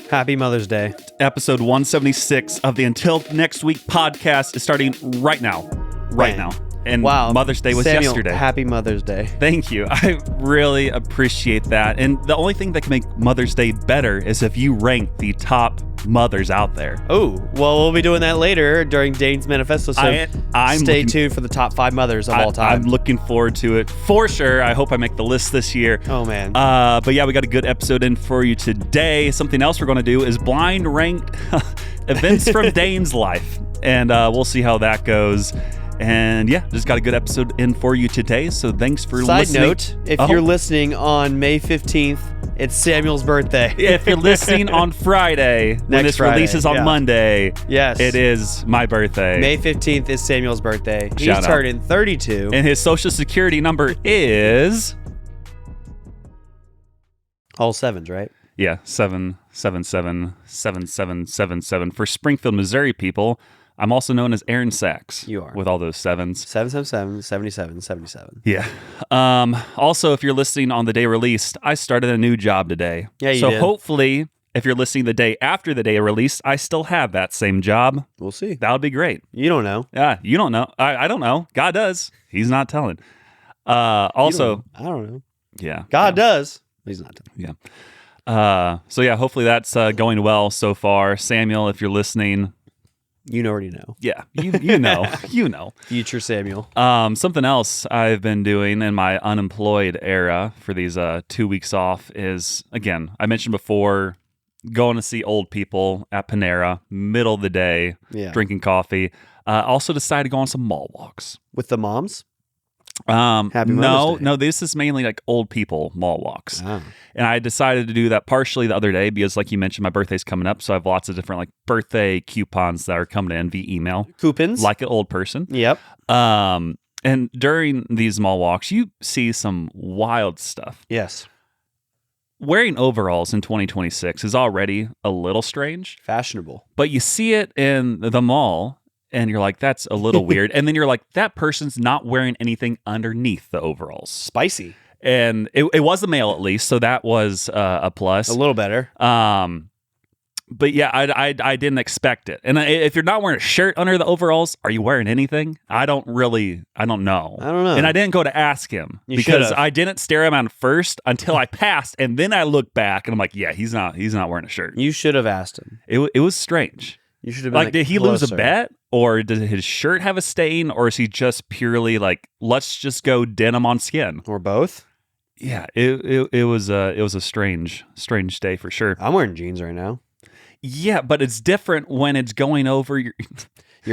Happy Mother's Day. Episode 176 of the Until Next Week podcast is starting right now. Right now. And wow. Mother's Day was Samuel, yesterday. Happy Mother's Day. Thank you. I really appreciate that. And the only thing that can make Mother's Day better is if you rank the top mothers out there. Oh, well, we'll be doing that later during Dane's Manifesto. So stay tuned for the top 5 mothers of all time. I'm looking forward to it for sure. I hope I make the list this year. Oh, man. But yeah, we got a good episode in for you today. Something else we're going to do is blind ranked events from Dane's life. And we'll see how that goes. And yeah, just got a good episode in for you today. So thanks for listening. Side note, if you're listening on May 15th, it's Samuel's birthday. If you're listening on Friday, when this releases on Monday, yes, it is my birthday. May 15th is Samuel's birthday. He's turning 32. And his social security number is... all sevens, right? Yeah, 7777777. For Springfield, Missouri people, I'm also known as Aaron Sachs. You are. With all those sevens. 777, 77, 77. Yeah. Also, if you're listening on the day released, I started a new job today. Yeah, you did. So hopefully, if you're listening the day after the day of release, I still have that same job. We'll see. That would be great. You don't know. Yeah, you don't know. I don't know. God does. He's not telling. Also, I don't know. Yeah. God does. He's not telling. Yeah. So yeah, hopefully that's going well so far. Samuel, if you're listening... You already know. Yeah, you know. You know. Future Samuel. Something else I've been doing in my unemployed era for these 2 weeks off is, again, I mentioned before, going to see old people at Panera, middle of the day, drinking coffee. Also decided to go on some mall walks. With the moms? Happy Mother's Day. No, this is mainly like old people mall walks. Oh. And I decided to do that partially the other day because, like you mentioned, my birthday's coming up. So I have lots of different like birthday coupons that are coming in via email. Coupons? Like an old person. Yep. And during these mall walks, you see some wild stuff. Yes. Wearing overalls in 2026 is already a little strange. Fashionable. But you see it in the mall, and you're like, that's a little weird. And then you're like, that person's not wearing anything underneath the overalls. Spicy. And it was a male, at least, so that was a plus. A little better. But yeah, I didn't expect it. And if you're not wearing a shirt under the overalls, are you wearing anything? I don't know. I don't know. And I didn't go to ask him because I didn't stare him at first until I passed, and then I looked back and I'm like, yeah, he's not wearing a shirt. You should have asked him. It was strange. You should have been like, did he lose a bet? Or did his shirt have a stain? Or is he just purely like, let's just go denim on skin? Or both? Yeah, it was a strange day for sure. I'm wearing jeans right now. Yeah, but it's different when it's going over your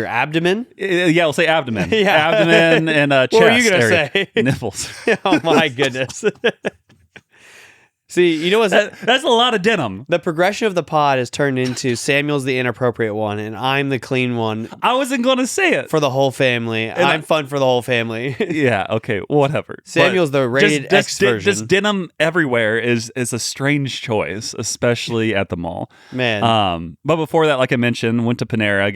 abdomen. Yeah, we'll say abdomen. Yeah. Abdomen and chest. What were you gonna say? Nipples. Oh my goodness. See, you know what? That's a lot of denim. The progression of the pod has turned into Samuel's the inappropriate one, and I'm the clean one. I wasn't going to say it. For the whole family. And I'm fun for the whole family. Yeah, okay, whatever. Samuel's the rated X version. Just denim everywhere is a strange choice, especially at the mall. Man. But before that, like I mentioned, went to Panera,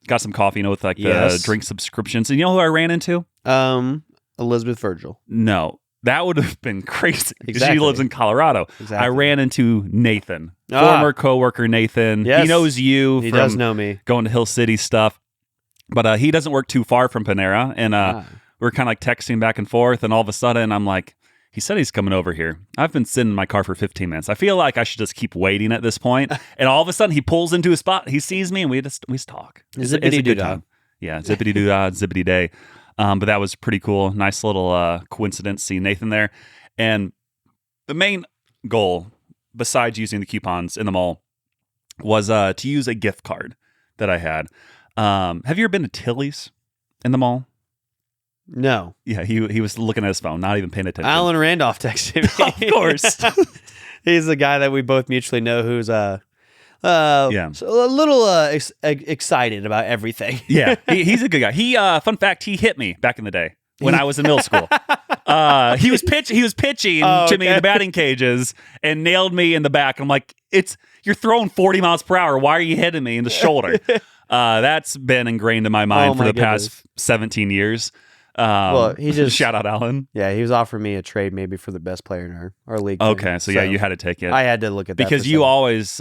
got some coffee, with like the drink subscriptions. And you know who I ran into? Elizabeth Virgil. No. That would have been crazy. Exactly. She lives in Colorado. Exactly. I ran into Nathan, former coworker Nathan. Yes. He knows you. He does know me. Going to Hill City stuff. But he doesn't work too far from Panera. And we're kind of like texting back and forth. And all of a sudden, I'm like, he said he's coming over here. I've been sitting in my car for 15 minutes. I feel like I should just keep waiting at this point. And all of a sudden, he pulls into a spot. He sees me and we just talk. It's a good time. Yeah, zippity-doo-dah, zippity-day. But that was pretty cool. Nice little coincidence seeing Nathan there. And the main goal, besides using the coupons in the mall, was to use a gift card that I had. Have you ever been to Tilly's in the mall? No. Yeah, he was looking at his phone, not even paying attention. Alan Randolph texted me. Of course. He's the guy that we both mutually know who's so a little excited about everything. Yeah, he's a good guy. Fun fact, he hit me back in the day when I was in middle school. He was pitching to me in the batting cages and nailed me in the back. I'm like, you're throwing 40 miles per hour. Why are you hitting me in the shoulder? That's been ingrained in my mind for the past 17 years. Well, he just shout out Alan. Yeah, he was offering me a trade maybe for the best player in our league. Okay, so yeah, you had to take it. I had to look at that because you always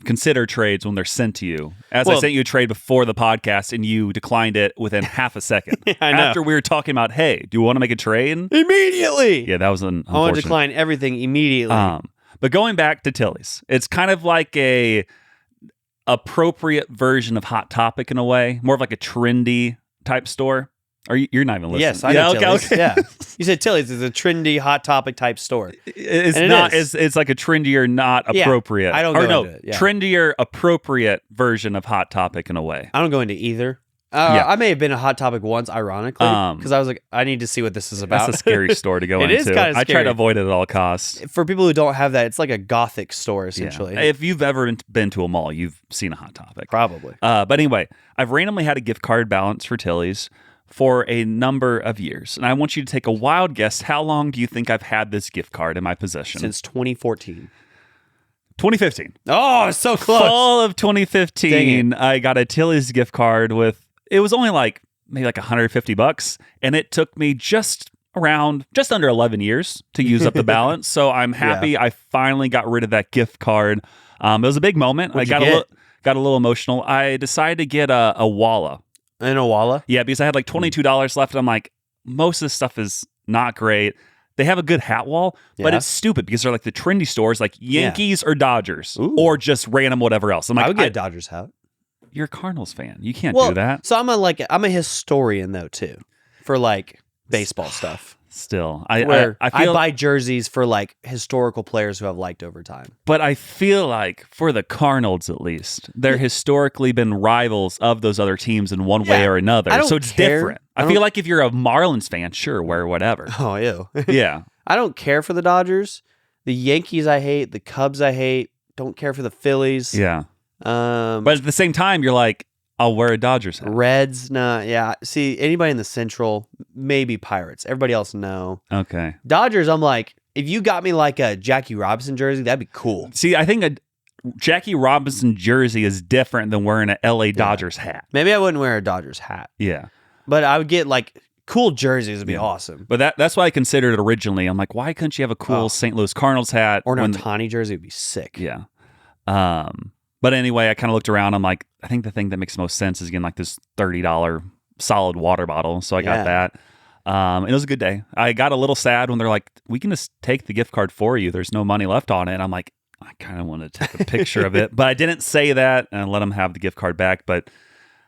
consider trades when they're sent to you. I sent you a trade before the podcast, and you declined it within half a second. I know. After we were talking about, hey, do you want to make a trade? Immediately. Yeah, that was an I want to decline everything immediately. But going back to Tilly's, it's kind of like a appropriate version of Hot Topic in a way, more of like a trendy type store. You're not even listening. Yes, I know Tilly's. Okay. Yeah. You said Tilly's is a trendy Hot Topic type store. It's like a trendier, not appropriate. Yeah, I don't go into it. Yeah. Trendier, appropriate version of Hot Topic in a way. I don't go into either. I may have been a Hot Topic once, ironically, because I was like, I need to see what this is about. That's a scary store to go into. It is kind of scary. I try to avoid it at all costs. For people who don't have that, it's like a gothic store, essentially. Yeah. If you've ever been to a mall, you've seen a Hot Topic. Probably. But anyway, I've randomly had a gift card balance for Tilly's for a number of years. And I want you to take a wild guess. How long do you think I've had this gift card in my possession? Since 2014. 2015. Oh, it's so close. Fall of 2015, I got a Tilly's gift card it was only maybe like $150, and it took me just under 11 years to use up the balance. So I'm happy I finally got rid of that gift card. It was a big moment. What'd I you got a little emotional. I decided to get a Walla. And a Walla? Yeah, because I had like $22 left. And I'm like, most of this stuff is not great. They have a good hat wall, but it's stupid because they're like the trendy stores, like Yankees or Dodgers, or just random whatever else. I'm like, I would get a Dodgers hat. You're a Cardinals fan. You can't do that. So I'm a historian though too, for like baseball stuff. Still, I buy jerseys for like historical players who I've liked over time. But I feel like for the Cardinals, at least, they're historically been rivals of those other teams in one way or another. So it's different. I feel like if you're a Marlins fan, sure, wear whatever. Oh, ew. Yeah. I don't care for the Dodgers. The Yankees I hate. The Cubs I hate. Don't care for the Phillies. Yeah. But at the same time, you're like, I'll wear a Dodgers hat. Reds, nah, yeah. See, anybody in the Central, maybe Pirates. Everybody else, no. Okay. Dodgers, I'm like, if you got me like a Jackie Robinson jersey, that'd be cool. See, I think a Jackie Robinson jersey is different than wearing an LA Dodgers hat. Maybe I wouldn't wear a Dodgers hat. Yeah. But I would get like cool jerseys would be awesome. But that's why I considered it originally. I'm like, why couldn't you have a cool St. Louis Cardinals hat? Or an Ohtani jersey would be sick. Yeah. But anyway, I kind of looked around. I'm like, I think the thing that makes most sense is getting like this $30 solid water bottle. So I got that. And it was a good day. I got a little sad when they're like, we can just take the gift card for you. There's no money left on it. And I'm like, I kind of want to take a picture of it. But I didn't say that and let them have the gift card back. But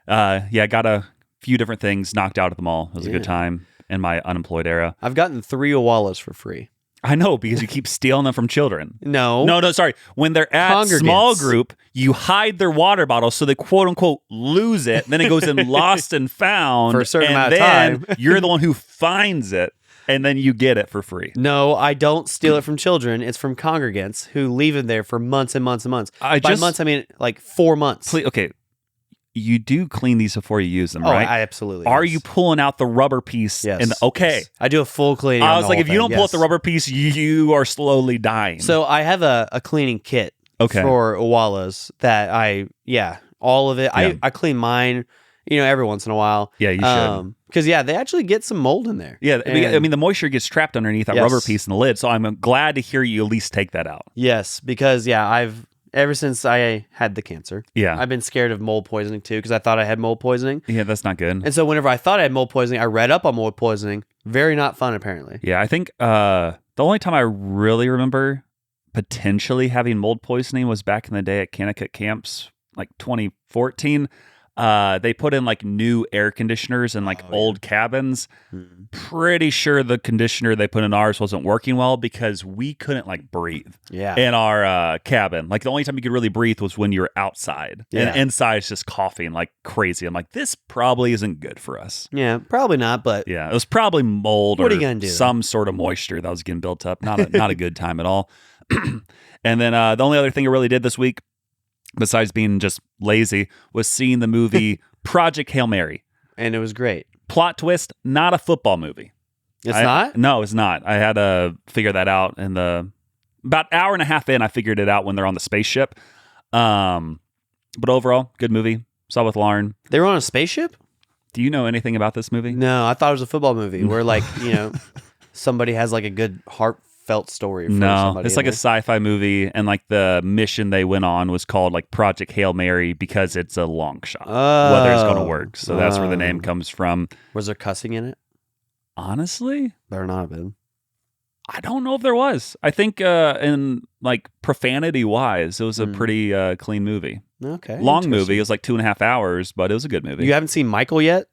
I got a few different things knocked out at the mall. It was a good time in my unemployed era. I've gotten 3 Owalas for free. I know, because you keep stealing them from children. No, sorry. When they're at small group, you hide their water bottle so they quote unquote lose it. Then it goes in lost and found for a certain amount of time. You're the one who finds it, and then you get it for free. No, I don't steal it from children. It's from congregants who leave it there for months and months and months. By months, I mean like 4 months. Okay. You do clean these before you use them, right? I absolutely. Are you pulling out the rubber piece? Yes. Okay. Yes. I do a full cleaning. I was like, if you don't pull out the rubber piece, you are slowly dying. So I have a cleaning kit for Owalas that all of it. Yeah. I clean mine, every once in a while. Yeah, you should. Because, they actually get some mold in there. Yeah, I mean, the moisture gets trapped underneath that rubber piece in the lid. So I'm glad to hear you at least take that out. Yes, because, ever since I had the cancer, I've been scared of mold poisoning too, because I thought I had mold poisoning. Yeah, that's not good. And so whenever I thought I had mold poisoning, I read up on mold poisoning. Very not fun, apparently. Yeah, I think the only time I really remember potentially having mold poisoning was back in the day at Kanakuk camps, like 2014. They put in like new air conditioners in like old cabins. Mm-hmm. Pretty sure the conditioner they put in ours wasn't working well because we couldn't like breathe in our cabin. Like the only time you could really breathe was when you were outside. And inside it's just coughing like crazy. I'm like, this probably isn't good for us. Yeah, probably not, but yeah, it was probably mold what are you gonna do? Some sort of moisture that was getting built up. Not a good time at all. And then the only other thing I really did this week, besides being just lazy, was seeing the movie Project Hail Mary. And it was great. Plot twist, not a football movie. It's not? No, it's not. I had to figure that out in about hour and a half in, I figured it out when they're on the spaceship. But overall, good movie. Saw with Lauren. They were on a spaceship? Do you know anything about this movie? No, I thought it was a football movie where like, somebody has like a good heartfelt story for somebody. It's like a sci-fi movie, and like the mission they went on was called like Project Hail Mary because it's a long shot whether it's going to work. So that's where the name comes from. Was there cussing in it? Honestly, better not have been. I don't know if there was. I think in like profanity wise, it was a pretty clean movie. Okay. Long movie. It was like 2.5 hours, but it was a good movie. You haven't seen Michael yet?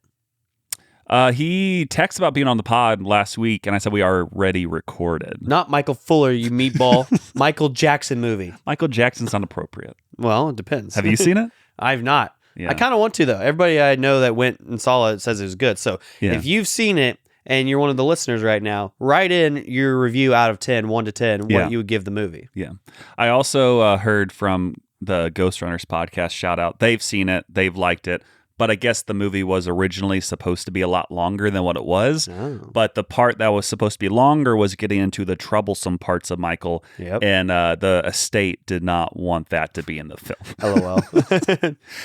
He texted about being on the pod last week, and I said we are already recorded. Not Michael Fuller, you meatball. Michael Jackson movie. Michael Jackson's not appropriate. Well, it depends. Have you seen it? I've not. Yeah. I kind of want to, though. Everybody I know that went and saw it says it was good. So if you've seen it and you're one of the listeners right now, write in your review out of 10, 1 to 10, what you would give the movie. Yeah. I also heard from the Ghostrunners podcast, shout out. They've seen it. They've liked it. But I guess the movie was originally supposed to be a lot longer than what it was. Oh. But the part that was supposed to be longer was getting into the troublesome parts of Michael. Yep. And the estate did not want that to be in the film. LOL.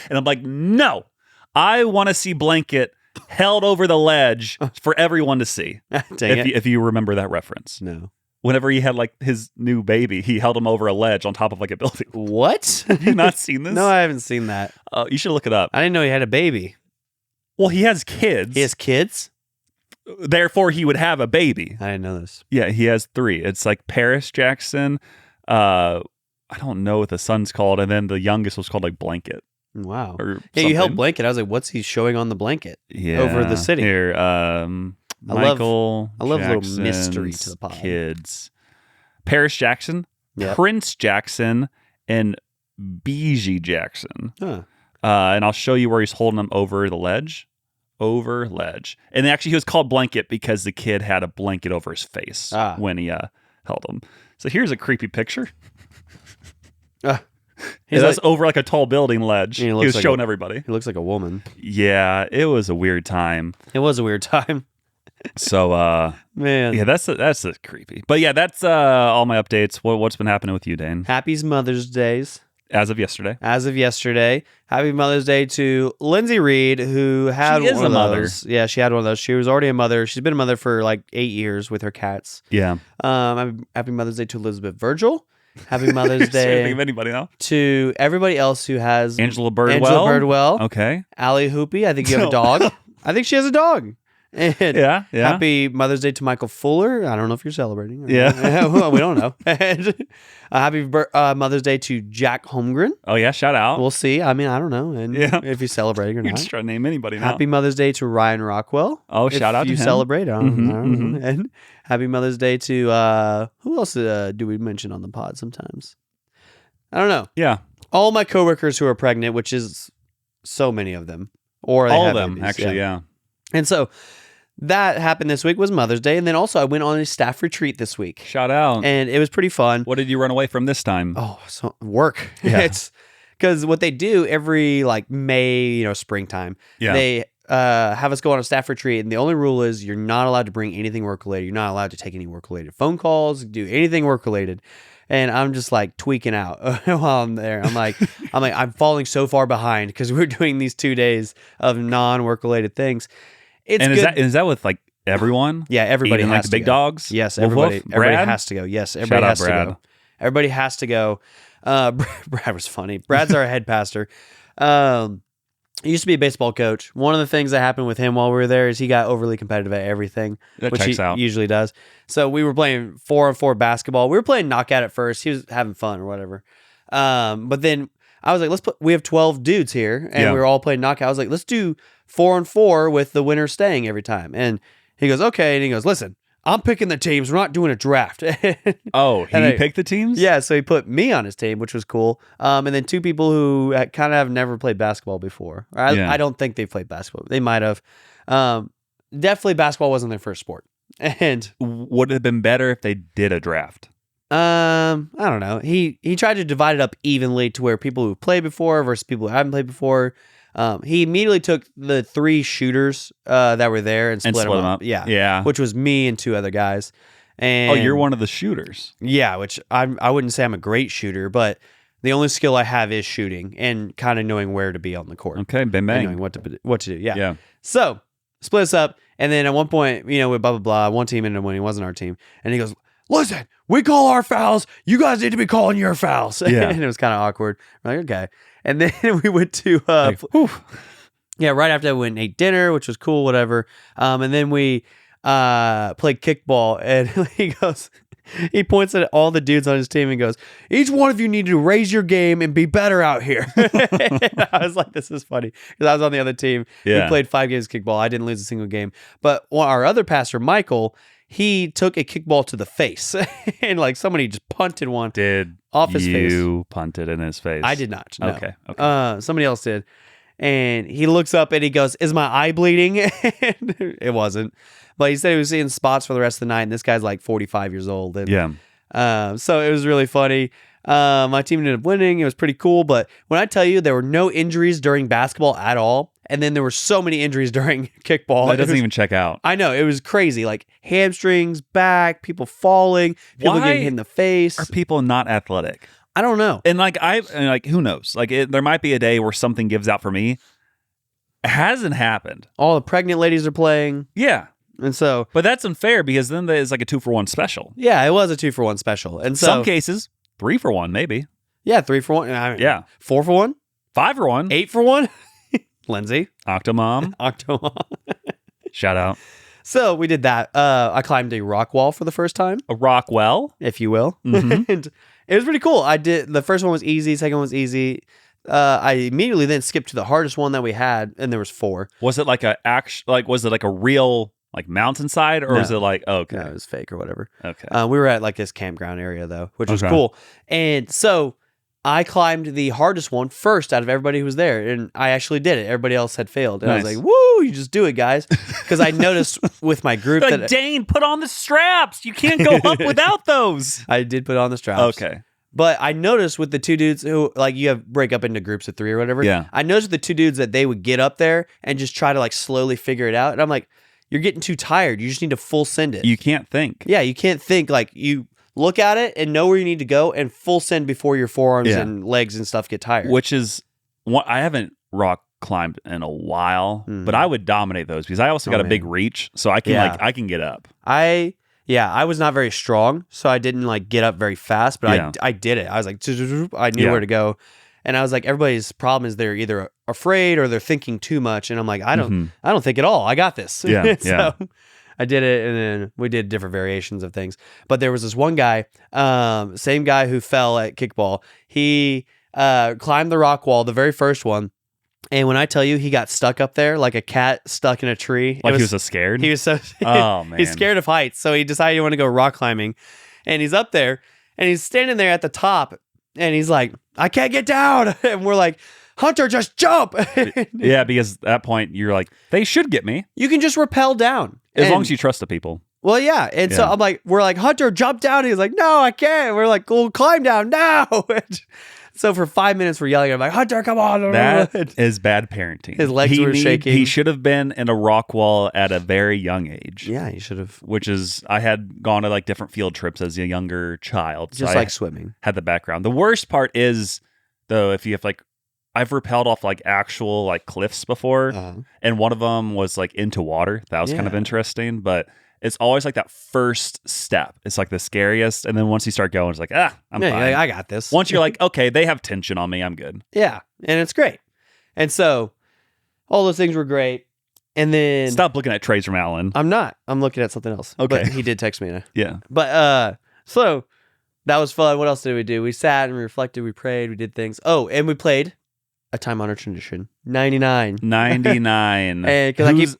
And I'm like, no, I want to see Blanket held over the ledge for everyone to see. If you remember that reference. No. Whenever he had like his new baby, he held him over a ledge on top of like a building. What? Have you not seen this? No, I haven't seen that. You should look it up. I didn't know he had a baby. Well, he has kids. He has kids? Therefore, he would have a baby. I didn't know this. Yeah, he has 3. It's like Paris Jackson. I don't know what the son's called. And then the youngest was called like Blanket. Wow. Yeah, you held Blanket. I was like, what's he showing on the blanket? Yeah. Over the city. Here, Michael I love a little mystery to the pod. Kids. Paris Jackson, Prince Jackson, and BG Jackson. Huh. And I'll show you where he's holding him over the ledge. Over ledge. And actually he was called Blanket because the kid had a blanket over his face when he held him. So here's a creepy picture. He's like, over like a tall building ledge. He was like showing everybody. He looks like a woman. Yeah, it was a weird time. It was a weird time. So, man, yeah, that's creepy. But yeah, that's all my updates. What's been happening with you, Dane? Happy Mother's Days. As of yesterday. Happy Mother's Day to Lindsay Reed, who had one of those. Yeah, she had one of those. She was already a mother. She's been a mother for like 8 years with her cats. Yeah. Happy Mother's Day to Elizabeth Virgil. Happy Mother's Day think of anybody now? To everybody else who has Angela Birdwell. Okay. Allie Hoopy. I think you have a dog. I think she has a dog. And yeah. Happy Mother's Day to Michael Fuller. I don't know if you're celebrating. Yeah. We don't know. And, happy Mother's Day to Jack Holmgren. Oh, yeah. Shout out. We'll see. I mean, I don't know. And if he's celebrating or not. You're just trying to name anybody now. Happy Mother's Day to Ryan Rockwell. Oh, shout out to him. If you celebrate. I don't know. And happy Mother's Day to, who else do we mention on the pod sometimes? I don't know. Yeah. All my coworkers who are pregnant, which is so many of them. Or all of them, actually, yeah. And so that happened this week was Mother's Day. And then also I went on a staff retreat this week. Shout out. And it was pretty fun. What did you run away from this time? Oh, so work. Yeah. It's because what they do every like May, springtime, they have us go on a staff retreat. And the only rule is you're not allowed to bring anything work related. You're not allowed to take any work related phone calls, do anything work related. And I'm just like tweaking out while I'm there. I'm falling so far behind because we're doing these 2 days of non-work related things. It's and good. Is that with like everyone? Yeah, everybody even has like the to big go. Dogs. Yes, Woof, everybody. woof. Everybody Brad? has to go. Yes, everybody has to go. Everybody has to go. Brad was funny. Brad's our head pastor. He used to be a baseball coach. One of the things that happened with him while we were there is he got overly competitive at everything, which he usually does. So we were playing 4-on-4 basketball. We were playing knockout at first. He was having fun or whatever. But then I was like, we have 12 dudes here and we were all playing knockout. I was like, let's do 4-on-4 with the winner staying every time. And he goes, okay. And he goes, listen, I'm picking the teams. We're not doing a draft. Oh, he picked the teams? Yeah, so he put me on his team, which was cool. And then 2 people who kind of have never played basketball before. I don't think they've played basketball. They might have. Definitely basketball wasn't their first sport. And would it have been better if they did a draft? I don't know. He tried to divide it up evenly to where people who played before versus people who haven't played before. He immediately took the 3 shooters that were there and split them up. Yeah. Which was me and 2 other guys. And you're one of the shooters. Yeah, which I wouldn't say I'm a great shooter, but The only skill I have is shooting and kind of knowing where to be on the court. Okay, bang bang. Knowing what to do. Yeah. Yeah. So split us up, and then at one point, we blah blah blah. One team ended up winning. It wasn't our team, and he goes, "Listen, we call our fouls. You guys need to be calling your fouls." Yeah. And it was kind of awkward. We're like, okay. And then we went to yeah, right after that we went and ate dinner, which was cool, whatever. And then we played kickball, and he goes. He points at all the dudes on his team and goes, "Each one of you need to raise your game and be better out here." I was like, this is funny. Because I was on the other team. Yeah. We played 5 games of kickball. I didn't lose a single game. But our other pastor, Michael, he took a kickball to the face. And like somebody just punted one off his face. You punted in his face? I did not. No. Okay. Somebody else did. And he looks up and he goes, "Is my eye bleeding?" It wasn't. But he said he was seeing spots for the rest of the night. And this guy's like 45 years old. And, Yeah. so it was really funny. My team ended up winning. It was pretty cool. But when I tell you there were no injuries during basketball at all, and then there were so many injuries during kickball. That doesn't even check out. I know. It was crazy. Like hamstrings, back, people falling, people getting hit in the face. Are people not athletic? I don't know. And who knows? Like there might be a day where something gives out for me. It hasn't happened. All the pregnant ladies are playing. Yeah. And so, but that's unfair because then there's like a 2-for-1 special. Yeah, it was a 2-for-1 special. And so, some cases, 3-for-1 maybe. Yeah, 3-for-1. Yeah. 4-for-1. 5-for-1. 8-for-1. Lindsay. Octomom. Shout out. So we did that. I climbed a rock wall for the first time. A rock well, if you will. Mm-hmm. And it was pretty cool. The first one was easy. Second one was easy. I immediately then skipped to the hardest one that we had, and there was 4. Was it like was it like a real like mountainside, or was it like okay? No, it was fake or whatever. Okay. We were at like this campground area though, which was cool. And so I climbed the hardest one first out of everybody who was there, and I actually did it. Everybody else had failed, and I was like, "Woo! You just do it, guys!" Because I noticed with my group that Dane, put on the straps. You can't go up without those. I did put on the straps. Okay. But I noticed with the 2 dudes who, like, you break up into groups of 3 or whatever. Yeah. I noticed with the 2 dudes that they would get up there and just try to, like, slowly figure it out. And I'm like, you're getting too tired. You just need to full send it. You can't think. Yeah, you can't think. Like, you look at it and know where you need to go and full send before your forearms and legs and stuff get tired. Which is, I haven't rock climbed in a while, but I would dominate those because I also got a big reach. So I can, I can get up. I was not very strong, so I didn't like get up very fast, but I did it. I was like, I knew where to go. And I was like, everybody's problem is they're either afraid or they're thinking too much. And I'm like, I don't think at all. I got this. Yeah. So I did it, and then we did different variations of things. But there was this one guy, same guy who fell at kickball. He climbed the rock wall, the very first one. And when I tell you he got stuck up there like a cat stuck in a tree. Like he was so scared? He was so oh, man. He's scared of heights. So he decided he wanted to go rock climbing. And he's up there and he's standing there at the top and he's like, "I can't get down." And we're like, "Hunter, just jump." Yeah, because at that point you're like, they should get me. You can just rappel down. As long as you trust the people. Well, yeah. And so we're like, "Hunter, jump down." And he's like, "No, I can't." And we're like, "Well, climb down now." So for 5 minutes, we're yelling at him like, "Hunter, come on." That is bad parenting. His legs were shaking. He should have been in a rock wall at a very young age. Yeah, he should have. Which is, I had gone to like different field trips as a younger child. Just so like swimming. Had the background. The worst part is, though, if you have like, I've rappelled off like actual like cliffs before, and one of them was like into water. That was kind of interesting, but it's always like that first step. It's like the scariest. And then once you start going, it's like, I'm fine. I got this. Once you're like, okay, they have tension on me, I'm good. Yeah. And it's great. And so all those things were great. And then stop looking at trays from Alan. I'm not. I'm looking at something else. Okay. But he did text me. Yeah. But so that was fun. What else did we do? We sat and we reflected, we prayed, we did things. Oh, and we played a time-honored tradition. 99. 99.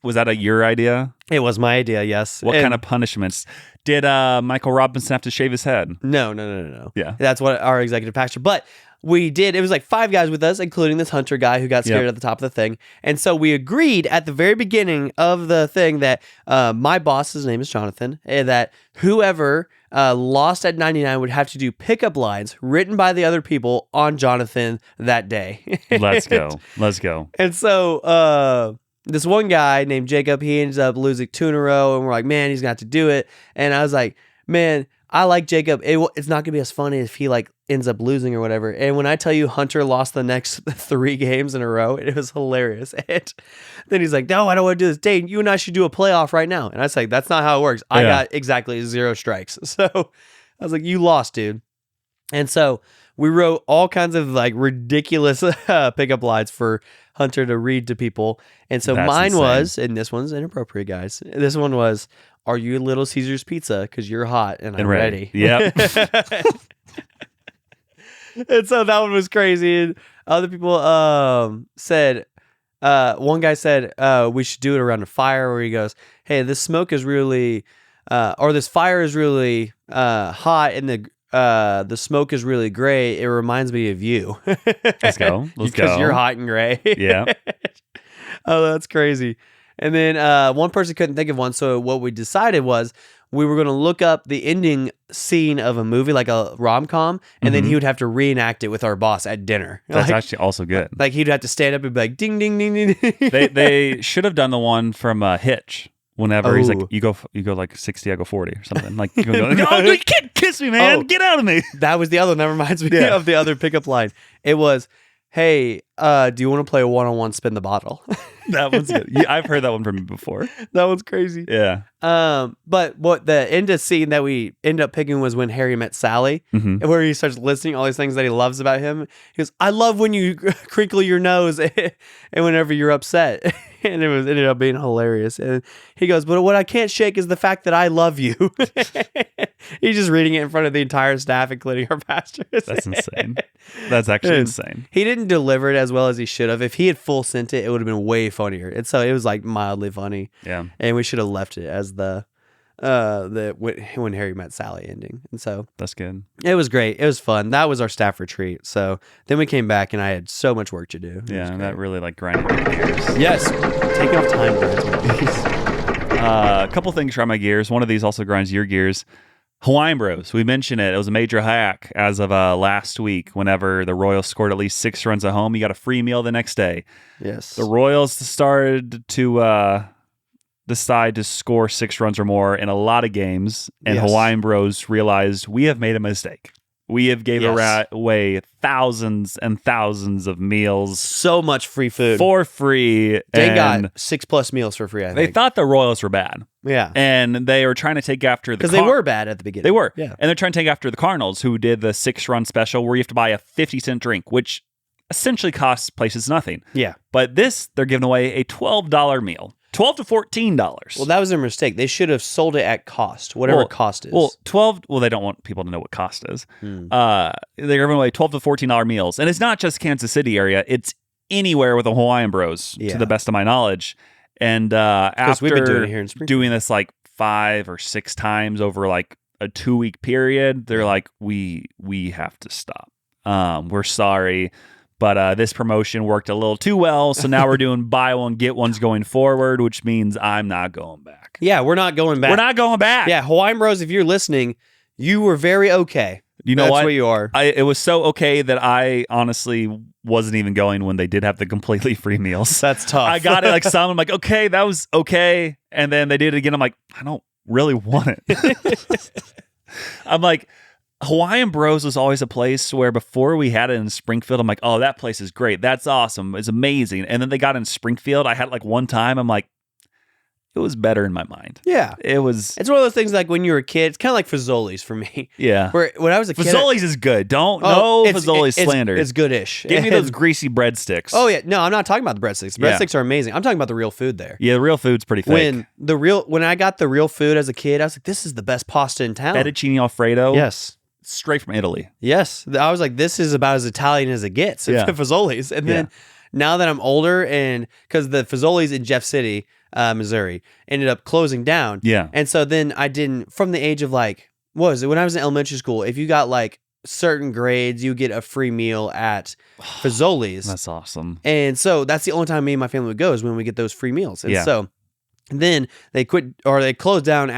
Was that your idea? It was my idea, yes. What kind of punishments? Did Michael Robinson have to shave his head? No. Yeah. That's what our executive pastor. But we did. It was like 5 guys with us, including this Hunter guy who got scared at the top of the thing. And so we agreed at the very beginning of the thing that my boss, his name is Jonathan, that whoever lost at 99 would have to do pickup lines written by the other people on Jonathan that day. Let's go. And so this one guy named Jacob, he ends up losing 2 in a row, and we're like, man, he's got to do it. And I was like, man, I like Jacob. It's not gonna be as funny if he like ends up losing or whatever. And when I tell you Hunter lost the next 3 games in a row, it was hilarious. And then he's like, "No, I don't want to do this. Dane, you and I should do a playoff right now." And I was like, "That's not how it works. I got exactly 0 strikes." So I was like, "You lost, dude." And so we wrote all kinds of like ridiculous pickup lines for Hunter to read to people. And so mine was, and this one's inappropriate, guys. This one was, "Are you Little Caesar's Pizza? Because you're hot and I'm ready." Yep. And so that one was crazy. And other people said, one guy said, we should do it around a fire, where he goes, "Hey, this smoke is really, or this fire is really hot, and the smoke is really gray. It reminds me of you." Let's go. Because you're hot and gray. Yeah. Oh, that's crazy. And then one person couldn't think of one, so what we decided was we were going to look up the ending scene of a movie, like a rom-com, and then he would have to reenact it with our boss at dinner. That's actually also good. Like he'd have to stand up and be like, "Ding, ding, ding, ding." They should have done the one from Hitch. Whenever he's like, you go like 60, I go 40 or something. Like, you can't kiss me, man. Get out of me. That was the other one. That reminds me of the other pickup line. It was, "Hey, do you want to play a one-on-one spin the bottle?" That one's good. Yeah, I've heard that one from you before. That one's crazy. Yeah. But what the end of scene that we ended up picking was when Harry met Sally, where he starts listing all these things that he loves about him. He goes, "I love when you crinkle your nose and whenever you're upset." And it ended up being hilarious. And he goes, "But what I can't shake is the fact that I love you." He's just reading it in front of the entire staff, including our pastors. That's insane. That's actually insane. He didn't deliver it as well as he should have. If he had full sent it, it would have been way funnier. And so it was like mildly funny. Yeah. And we should have left it as the when Harry met Sally ending. And so that's good. It was great. It was fun. That was our staff retreat. So then we came back and I had so much work to do. Yeah, and that really like grinded my gears. Yes. Taking off time grinds my gears. A couple things grind my gears. One of these also grinds your gears. Hawaiian Bros. We mentioned it. It was a major hack as of last week. Whenever the Royals scored at least 6 runs at home, you got a free meal the next day. Yes. The Royals started to decide to score 6 runs or more in a lot of games, and Hawaiian Bros realized we have made a mistake. We have gave away thousands and thousands of meals. So much free food. For free. They got 6+ meals for free, I think. They thought the Royals were bad. Yeah. And they were trying to take after the... Because they were bad at the beginning. They were. Yeah. And they're trying to take after the Cardinals, who did the 6-run special where you have to buy a 50-cent drink, which essentially costs places nothing. Yeah. But this, they're giving away a $12 meal. $12 to $14. Well, that was their mistake. They should have sold it at cost, whatever cost is. Well, they don't want people to know what cost is. They're giving away $12 to $14 meals. And it's not just Kansas City area. It's anywhere with the Hawaiian Bros, to the best of my knowledge. And after we've been doing it here in Springfield. Doing this like 5 or 6 times over like a 2-week period, they're like, we have to stop. We're sorry. But this promotion worked a little too well, so now we're doing buy one, get ones going forward, which means I'm not going back. Yeah, we're not going back. We're not going back. Yeah, Hawaiian Bros, if you're listening, you were very okay. You know That's what? What you are. It was so okay that I honestly wasn't even going when they did have the completely free meals. That's tough. I got it like some. I'm like, okay, that was okay. And then they did it again. I'm like, I don't really want it. I'm like... Hawaiian Bros was always a place where before we had it in Springfield, I'm like, oh, that place is great. That's awesome. It's amazing. And then they got in Springfield. I had like one time, I'm like, it was better in my mind. Yeah. It was. It's one of those things like when you were a kid, it's kind of like Fazoli's for me. Yeah. Where when I was a kid. Fazoli's is good. Fazoli's slander. It's goodish. Give me those greasy breadsticks. Oh, yeah. No, I'm not talking about the breadsticks. The breadsticks are amazing. I'm talking about the real food there. Yeah, the real food's pretty fake. When I got the real food as a kid, I was like, this is the best pasta in town. Fettuccine Alfredo. Yes. Straight from Italy. Yes. I was like, this is about as Italian as it gets. Yeah. Fazoli's. And then now that I'm older, and because the Fazoli's in Jeff City, Missouri, ended up closing down. Yeah. And so then I didn't, from the age of like, what was it? When I was in elementary school, if you got like certain grades, you get a free meal at Fazoli's. That's awesome. And so that's the only time me and my family would go, is when we get those free meals. And so then they closed down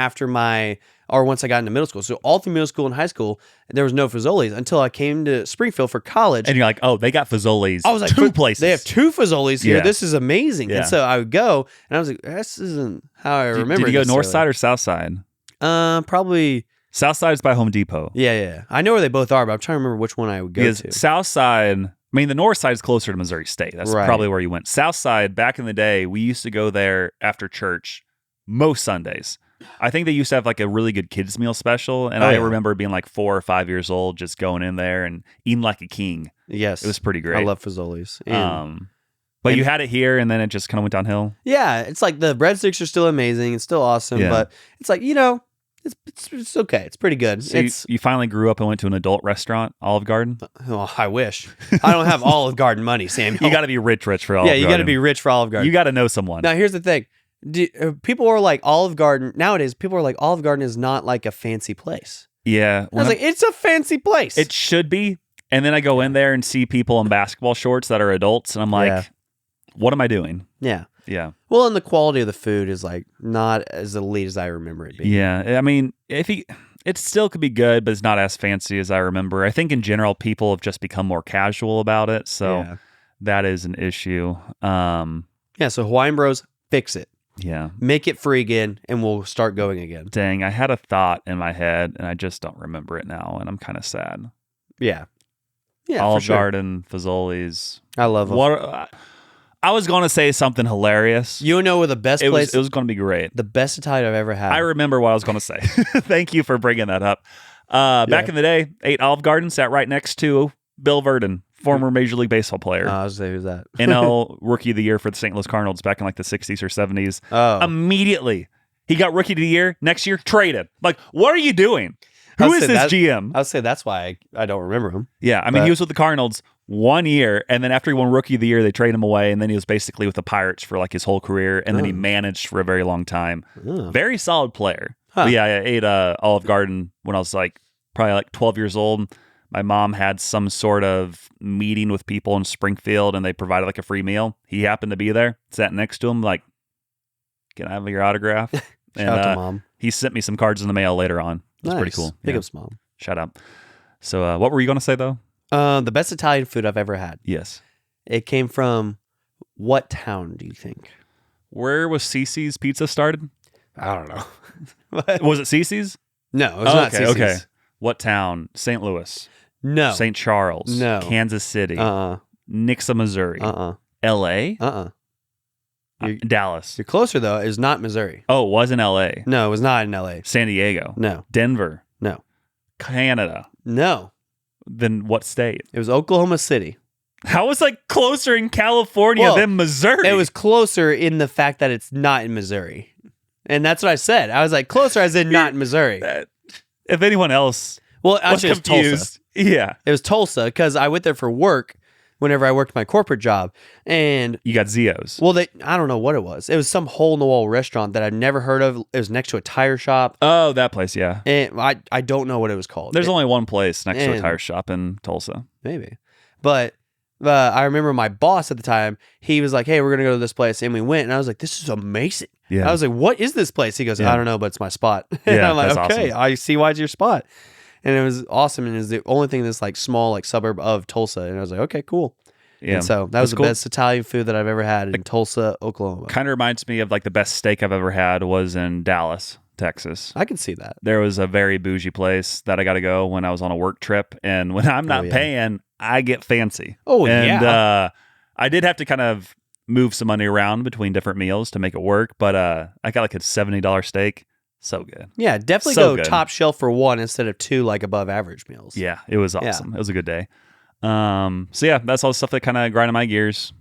once I got into middle school. So all through middle school and high school, there was no Fazoli's until I came to Springfield for college. And you're like, oh, they got Fazoli's. I was like, 2 places. They have 2 Fazoli's here. Yeah. This is amazing. Yeah. And so I would go, and I was like, this isn't how I remember. Did you go north side or south side? Probably Southside's by Home Depot. Yeah. I know where they both are, but I'm trying to remember which one I would go Because to. Southside, I mean, the north side's closer to Missouri State. That's Right. probably where you went. Southside, back in the day, we used to go there after church most Sundays. I think they used to have like a really good kids meal special, and I remember being like 4 or 5 years old, just going in there and eating like a king. Yes. It was pretty great. I love Fazoli's. But you had it here, and then it just kind of went downhill. Yeah, it's like the breadsticks are still amazing. It's still awesome, but it's like, it's okay. It's pretty good. So you finally grew up and went to an adult restaurant, Olive Garden? Oh, I wish. I don't have Olive Garden money, Samuel. You got to be rich for Olive Garden. Yeah, you got to be rich for Olive Garden. You got to know someone. Now, here's the thing. People are like, Olive Garden, nowadays, people are like, Olive Garden is not like a fancy place. Yeah. I was like, it's a fancy place. It should be. And then I go in there and see people in basketball shorts that are adults, and I'm like, what am I doing? Yeah. Yeah. Well, and the quality of the food is like not as elite as I remember it being. Yeah. I mean, it still could be good, but it's not as fancy as I remember. I think in general, people have just become more casual about it. So that is an issue. So Hawaiian Bros, fix it. Yeah. Make it free again, and we'll start going again. Dang, I had a thought in my head, and I just don't remember it now, and I'm kind of sad. Yeah. Yeah, Olive for sure. Garden, Fazoli's. I love them. I was going to say something hilarious. You know where the best place... It was going to be great. The best Italian I've ever had. I remember what I was going to say. Thank you for bringing that up. Back in the day, ate Olive Garden, sat right next to Bill Verdon, former Major League Baseball player. I was going to say, who's that? NL Rookie of the Year for the St. Louis Cardinals back in like the 60s or 70s. Oh. Immediately, he got Rookie of the Year. Next year, traded. Like, what are you doing? Who is this GM? I would say that's why I don't remember him. Yeah, I mean, he was with the Cardinals 1 year, and then after he won Rookie of the Year, they traded him away, and then he was basically with the Pirates for like his whole career, and then he managed for a very long time. Very solid player. But yeah, I ate Olive Garden when I was like probably like 12 years old. My mom had some sort of meeting with people in Springfield, and they provided like a free meal. He happened to be there, sat next to him, like, can I have your autograph? Shout out to Mom. He sent me some cards in the mail later on. It was pretty cool. Big ups, Mom. Shout out. So what were you going to say, though? The best Italian food I've ever had. Yes. It came from what town, do you think? Where was Cece's Pizza started? I don't know. Was it Cece's? No, it was not Cece's. Okay. What town? St. Louis? No. St. Charles? No. Kansas City? Nixa, Missouri? L.A.? Dallas? You're closer, though. It was not Missouri. Oh, it was in L.A.? No, it was not in L.A. San Diego? No. Denver? No. Canada? No. Then what state? It was Oklahoma City. How was like closer in California than Missouri? It was closer in the fact that it's not in Missouri. And that's what I said. I was like, closer as in not in Missouri. If anyone else actually, was confused. It was Tulsa. Yeah. It was Tulsa because I went there for work whenever I worked my corporate job. And you got Zio's. Well, I don't know what it was. It was some hole-in-the-wall restaurant that I'd never heard of. It was next to a tire shop. Oh, that place, yeah. And I don't know what it was called. There's only one place next to a tire shop in Tulsa. Maybe. But I remember my boss at the time, he was like, hey, we're going to go to this place. And we went, and I was like, this is amazing. Yeah. I was like, what is this place? He goes, I don't know, but it's my spot. And I'm like, okay, awesome. I see why it's your spot. And it was awesome. And it was the only thing in this like small like suburb of Tulsa. And I was like, okay, cool. Yeah. And so that was the best Italian food that I've ever had in Tulsa, Oklahoma. Kind of reminds me of like the best steak I've ever had was in Dallas, Texas. I can see that. There was a very bougie place that I got to go when I was on a work trip. And when I'm not paying, I get fancy. I did have to kind of move some money around between different meals to make it work. But I got like a $70 steak. So good. Yeah, definitely go top shelf for one instead of two like above average meals. Yeah, it was awesome. It was a good day. So yeah, that's all the stuff that kind of grinded my gears.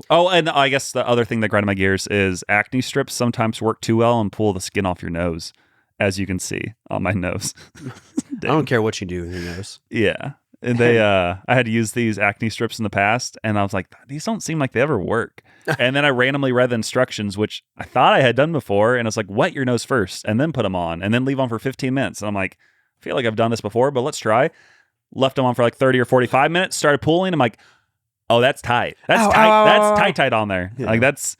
Oh, and I guess the other thing that grinded my gears is acne strips sometimes work too well and pull the skin off your nose, as you can see on my nose. I don't care what you do with your nose. Yeah. And I had to use these acne strips in the past, and I was like, these don't seem like they ever work. And then I randomly read the instructions, which I thought I had done before, and it's like, wet your nose first, and then put them on, and then leave on for 15 minutes. And I'm like, I feel like I've done this before, but let's try. Left them on for like 30 or 45 minutes, started pulling. I'm like, oh, that's tight. That's tight. That's tight on there. Yeah. Like that's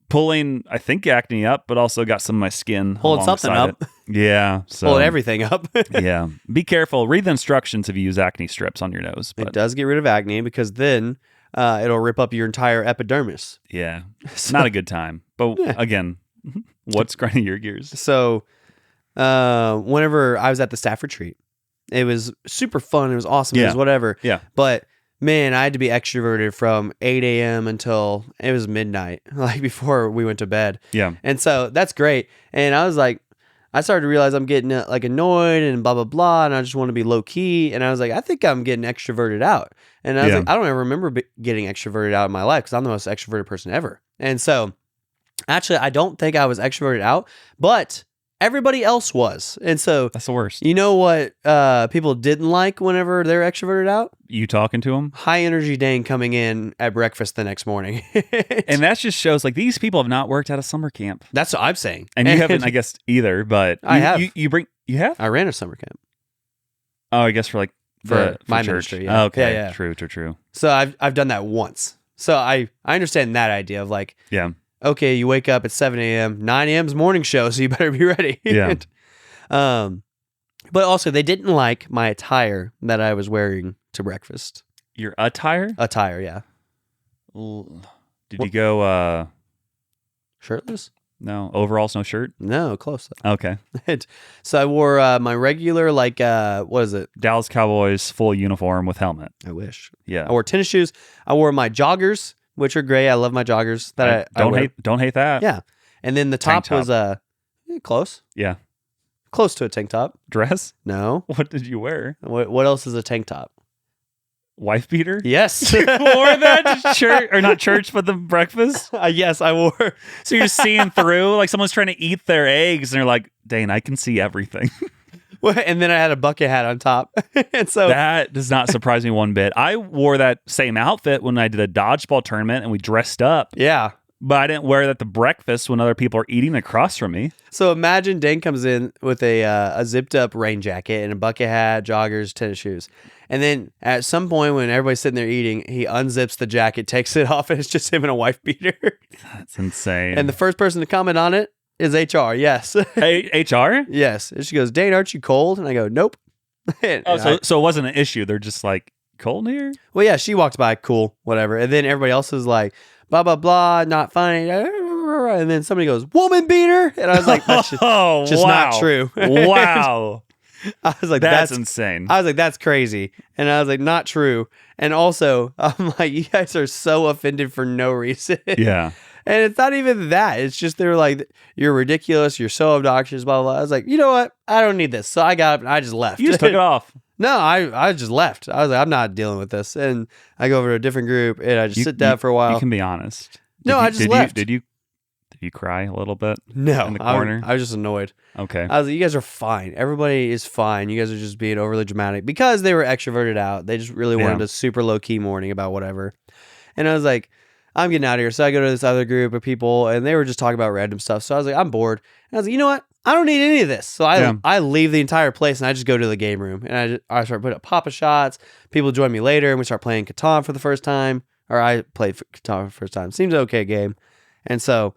pulling, I think, acne up, but also got some of my skin. Pulling something up. Yeah. So, pulling everything up. Yeah. Be careful. Read the instructions if you use acne strips on your nose. But. It does get rid of acne because then it'll rip up your entire epidermis. Yeah. Not a good time. But again, what's grinding your gears? So whenever I was at the staff retreat. It was super fun. It was awesome. It was whatever. Yeah. But man, I had to be extroverted from 8 a.m. until it was midnight, like before we went to bed. Yeah. And so that's great. And I was like, I started to realize I'm getting like annoyed and blah, blah, blah. And I just want to be low key. And I was like, I think I'm getting extroverted out. And I was like, I don't ever remember getting extroverted out in my life because I'm the most extroverted person ever. And so actually, I don't think I was extroverted out, but everybody else was. And so that's the worst. You know what people didn't like whenever they're extroverted out? You talking to them? High energy Dane coming in at breakfast the next morning. And that just shows like these people have not worked at a summer camp. That's what I'm saying. And you haven't, I guess, either, but I have. You have? I ran a summer camp. Oh, I guess for my church. ministry. Yeah. Oh, okay. Yeah. True. So I've done that once. So I understand that idea of like, okay, you wake up at 7 a.m., 9 a.m. is morning show, so you better be ready. Yeah. But also, they didn't like my attire that I was wearing to breakfast. Your attire? Attire, yeah. Did you go shirtless? No. Overalls, no shirt? No, close though. Okay. So I wore my regular, like, what is it? Dallas Cowboys full uniform with helmet. I wish. Yeah. I wore tennis shoes. I wore my joggers, which are gray. I love my joggers. Don't hate that. Yeah. And then the top was close. Yeah. Close to a tank top. Dress? No. What did you wear? What else is a tank top? Wife beater? Yes. You wore that to church, or not church, but the breakfast? Yes, I wore. So you're seeing through, like someone's trying to eat their eggs, and they're like, Dane, I can see everything. And then I had a bucket hat on top. And so that does not surprise me one bit. I wore that same outfit when I did a dodgeball tournament and we dressed up. Yeah. But I didn't wear that to breakfast when other people are eating across from me. So imagine Dane comes in with a zipped up rain jacket and a bucket hat, joggers, tennis shoes. And then at some point when everybody's sitting there eating, he unzips the jacket, takes it off, and it's just him in a wife beater. That's insane. And the first person to comment on it is HR. Yes. Hey, HR? Yes. And she goes, Dane, aren't you cold? And I go, nope. So it wasn't an issue. They're just like, cold here? Well, yeah, she walks by, cool, whatever. And then everybody else is like, blah, blah, blah, not funny. And then somebody goes, woman beater. And I was like, that's just not true. Wow. I was like, that's insane. I was like, that's crazy. And I was like, not true. And also, I'm like, you guys are so offended for no reason. Yeah. And it's not even that. It's just they're like, you're ridiculous. You're so obnoxious, blah, blah, blah. I was like, you know what? I don't need this. So I got up and I just left. You just took it off. No, I just left. I was like, I'm not dealing with this. And I go over to a different group and I just sit down for a while. You can be honest. I just left. Did you cry a little bit? No. In the corner? I was just annoyed. Okay. I was like, you guys are fine. Everybody is fine. You guys are just being overly dramatic because they were extroverted out. They just really wanted a super low key morning about whatever. And I was like, I'm getting out of here. So I go to this other group of people and they were just talking about random stuff. So I was like, I'm bored. And I was like, you know what? I don't need any of this. So I leave the entire place and I just go to the game room and I start putting up Papa shots. People join me later and we start playing Catan for the first time. Or I played Catan for the first time. Seems an okay game. And so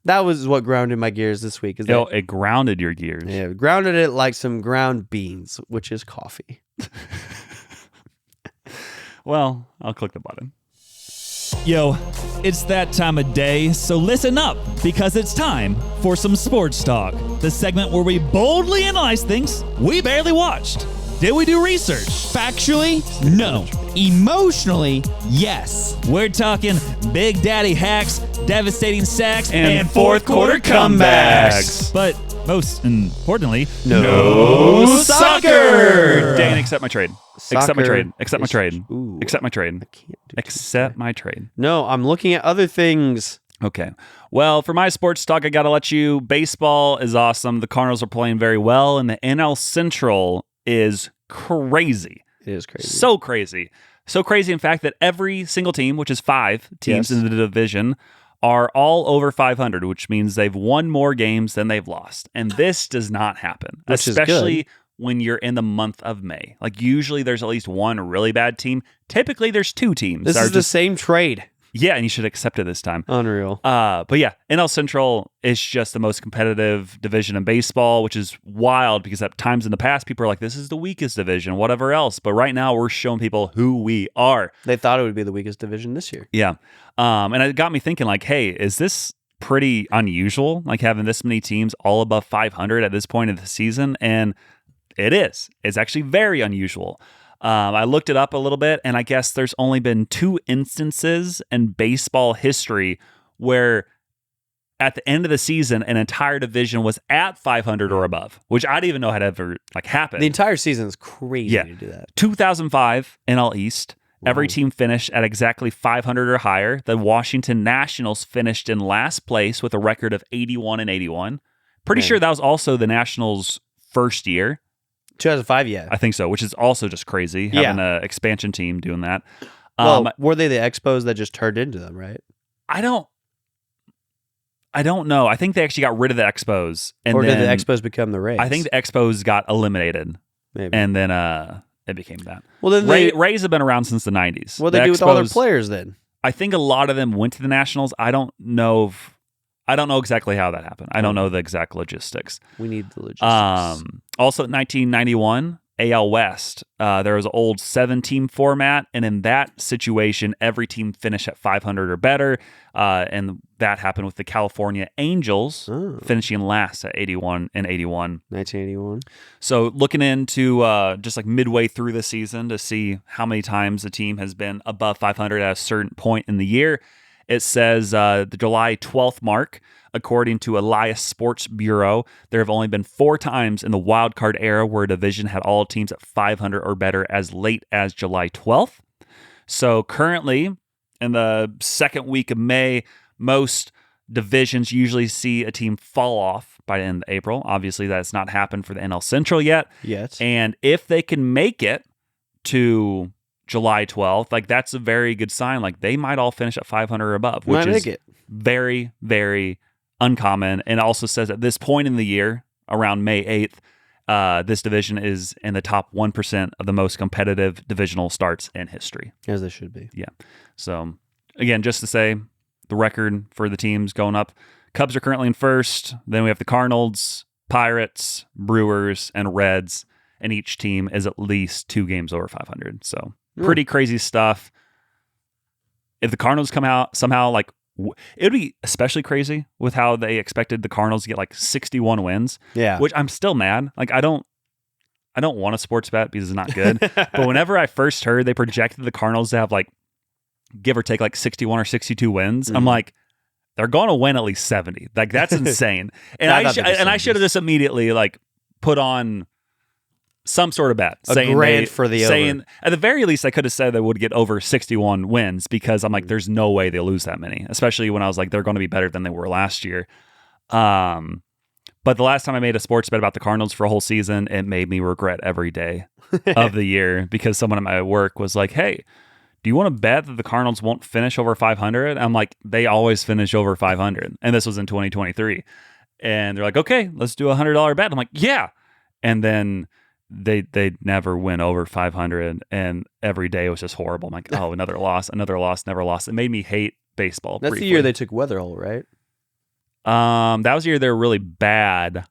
that was what grounded my gears this week. It grounded your gears. Yeah, grounded it like some ground beans, which is coffee. Well, I'll click the button. Yo, it's that time of day, so listen up, because it's time for some sports talk. The segment where we boldly analyze things we barely watched. Did we do research? Factually? No. Emotionally? Yes. We're talking Big Daddy hacks, devastating sacks, and fourth quarter comebacks. But most importantly, no soccer! Dane, accept my trade. Accept my trade. Accept my trade. Ooh, Accept my trade. I can't do Accept my trade. No, I'm looking at other things. Okay. Well, for my sports talk, I got to let you. Baseball is awesome. The Cardinals are playing very well, and the NL Central is crazy. It is crazy. So crazy. So crazy, in fact, that every single team, which is 5 teams in the division, are all over 500, which means they've won more games than they've lost. And this does not happen, which especially when you're in the month of May. Like, usually there's at least one really bad team. Typically, there's 2 teams. This is the same trade. Yeah, and you should accept it this time. Unreal. But yeah, NL Central is just the most competitive division in baseball, which is wild because at times in the past, people are like, this is the weakest division, whatever else. But right now, we're showing people who we are. They thought it would be the weakest division this year. Yeah. And it got me thinking like, hey, is this pretty unusual, like having this many teams all above 500 at this point of the season. And it is. It's actually very unusual. I looked it up a little bit, and I guess there's only been 2 instances in baseball history where at the end of the season, an entire division was at 500 or above, which I didn't even know had ever happened. The entire season is crazy to do that. 2005 NL East. Every team finished at exactly 500 or higher. The Washington Nationals finished in last place with a record of 81-81. Pretty sure that was also the Nationals' first year. 2005, yeah. I think so, which is also just crazy, having an expansion team doing that. Well, were they the Expos that just turned into them, right? I don't know. I think they actually got rid of the Expos. Or did the Expos become the Rays? I think the Expos got eliminated. Maybe. And then it became that. Well, then Rays have been around since the 90s. What did they do with all their players then? I think a lot of them went to the Nationals. I don't know exactly how that happened. I don't know the exact logistics. We need the logistics. Also, 1991, AL West, there was an old 7-team format, and in that situation, every team finished at 500 or better, and that happened with the California Angels finishing last at 81-81. 1981. So looking into just like midway through the season to see how many times a team has been above 500 at a certain point in the year, it says the July 12th mark, according to Elias Sports Bureau, there have only been 4 times in the wild card era where a division had all teams at 500 or better as late as July 12th. So currently, in the second week of May, most divisions usually see a team fall off by the end of April. Obviously, that's not happened for the NL Central yet. And if they can make it to July 12th, like that's a very good sign. Like they might all finish at 500 or above, which is very, very uncommon. And it also says at this point in the year, around May 8th, this division is in the top 1% of the most competitive divisional starts in history. As they should be. Yeah. So again, just to say the record for the teams going up, Cubs are currently in first. Then we have the Cardinals, Pirates, Brewers, and Reds. And each team is at least 2 games over 500. So pretty crazy stuff. If the Cardinals come out somehow, like it would be especially crazy with how they expected the Cardinals to get like 61 wins. Yeah, which I'm still mad. Like I don't want a sports bet because it's not good. But whenever I first heard they projected the Cardinals to have like give or take like 61 or 62 wins, I'm like, they're going to win at least 70. Like that's insane. And I should have just immediately like put on some sort of bet. A grand for the over. At the very least, I could have said they would get over 61 wins because I'm like, there's no way they lose that many, especially when I was like, they're going to be better than they were last year. But the last time I made a sports bet about the Cardinals for a whole season, it made me regret every day of the year because someone at my work was like, hey, do you want to bet that the Cardinals won't finish over 500? I'm like, they always finish over 500. And this was in 2023. And they're like, okay, let's do a $100 bet. I'm like, yeah. And then they never went over 500, and every day was just horrible. I'm like, oh, another loss, never lost. It made me hate baseball. That's briefly. The year they took Weatherholt, right? That was the year they were really bad.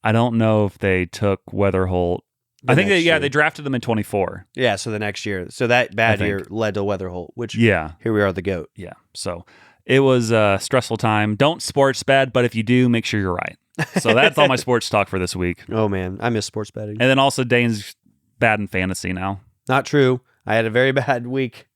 I don't know if they took Weatherholt. I think they drafted them in 24. Yeah, so the next year. So that bad year led to Weatherholt, which here we are, the GOAT. Yeah, so it was a stressful time. Don't sports bet, but if you do, make sure you're right. So that's all my sports talk for this week. Oh, man. I miss sports betting. And then also Dane's bad in fantasy now. Not true. I had a very bad week.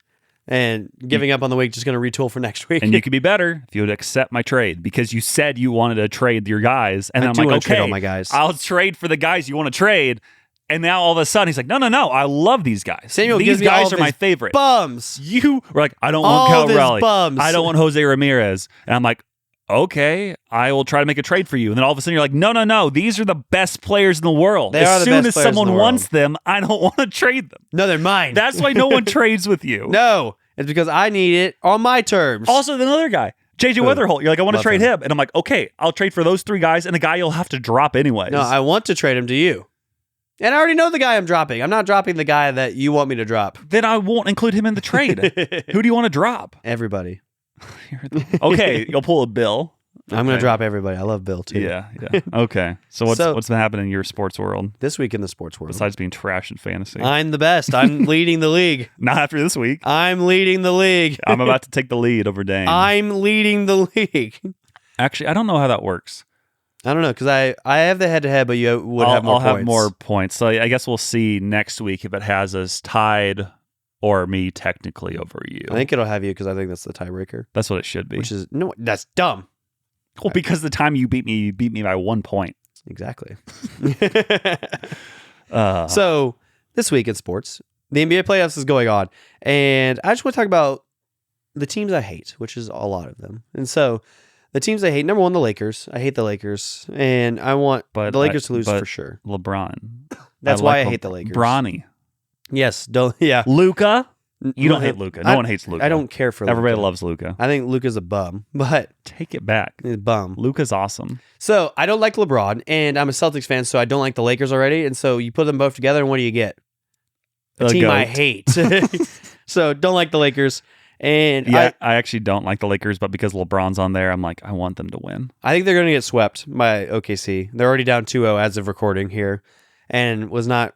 And giving up on the week, just going to retool for next week. And you could be better if you would accept my trade because you said you wanted to trade your guys. And I'm like, okay, trade all my guys. I'll trade for the guys you want to trade. And now all of a sudden he's like, no, I love these guys. Samuel these guys are my favorite. Bums. You were like, I don't want Cal Raleigh. I don't want Jose Ramirez. And I'm like, okay, I will try to make a trade for you. And then all of a sudden you're like, no, these are the best players in the world. As soon as someone wants them, I don't want to trade them. No, they're mine. That's why no one trades with you. No, it's because I need it on my terms. Also, the other guy, JJ Weatherholt, you're like, I want to trade him. And I'm like, okay, I'll trade for those 3 guys and a guy you'll have to drop anyways. No, I want to trade him to you. And I already know the guy I'm dropping. I'm not dropping the guy that you want me to drop. Then I won't include him in the trade. Who do you want to drop? Everybody. Okay, you'll pull a bill. I'm going to drop everybody. I love Bill, too. Yeah. Okay. So what's been happening in your sports world? This week in the sports world. Besides being trash in fantasy. I'm the best. I'm leading the league. Not after this week. I'm leading the league. I'm about to take the lead over Dane. I'm leading the league. Actually, I don't know how that works. I don't know, because I have the head-to-head, but you would have more I'll points. have more points. So I guess we'll see next week if it has us tied or me technically over you. I think it'll have you, because I think that's the tiebreaker. That's what it should be. Which is, no, that's dumb. Well, because the time you beat me by 1 point. Exactly. So, this week in sports, the NBA playoffs is going on, and I just want to talk about the teams I hate, which is a lot of them. And so, the teams I hate, number one, the Lakers. I hate the Lakers, and I want the Lakers to lose for sure. LeBron. That's why I hate the Lakers. Bronny. Yes. Yeah. Luka. You don't hate Luka. No one hates Luka. I don't care for Luka. Everybody loves Luka. I think Luka's a bum, but take it back. He's a bum. Luka's awesome. So I don't like LeBron, and I'm a Celtics fan, so I don't like the Lakers already. And so you put them both together, and what do you get? A team I hate. So don't like the Lakers. And I actually don't like the Lakers, but because LeBron's on there, I'm like, I want them to win. I think they're going to get swept by OKC. They're already down 2-0 as of recording here, and was not.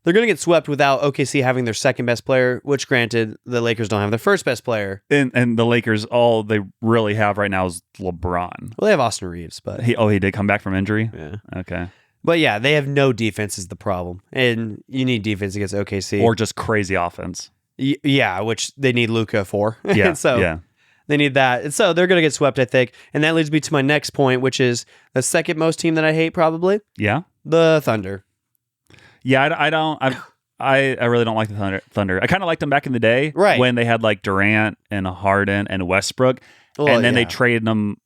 They're going to get swept without OKC having their second best player, which granted, the Lakers don't have their first best player. And the Lakers, all they really have right now is LeBron. Well, they have Austin Reeves, but he did come back from injury? Yeah. Okay. But yeah, they have no defense is the problem. And you need defense against OKC. Or just crazy offense. Yeah, which they need Luka for. Yeah, so they need that. And so they're going to get swept, I think. And that leads me to my next point, which is the second most team that I hate probably. Yeah. The Thunder. Yeah, I really don't like the Thunder. I kind of liked them back in the day, right? When they had like Durant and Harden and Westbrook, and then they traded them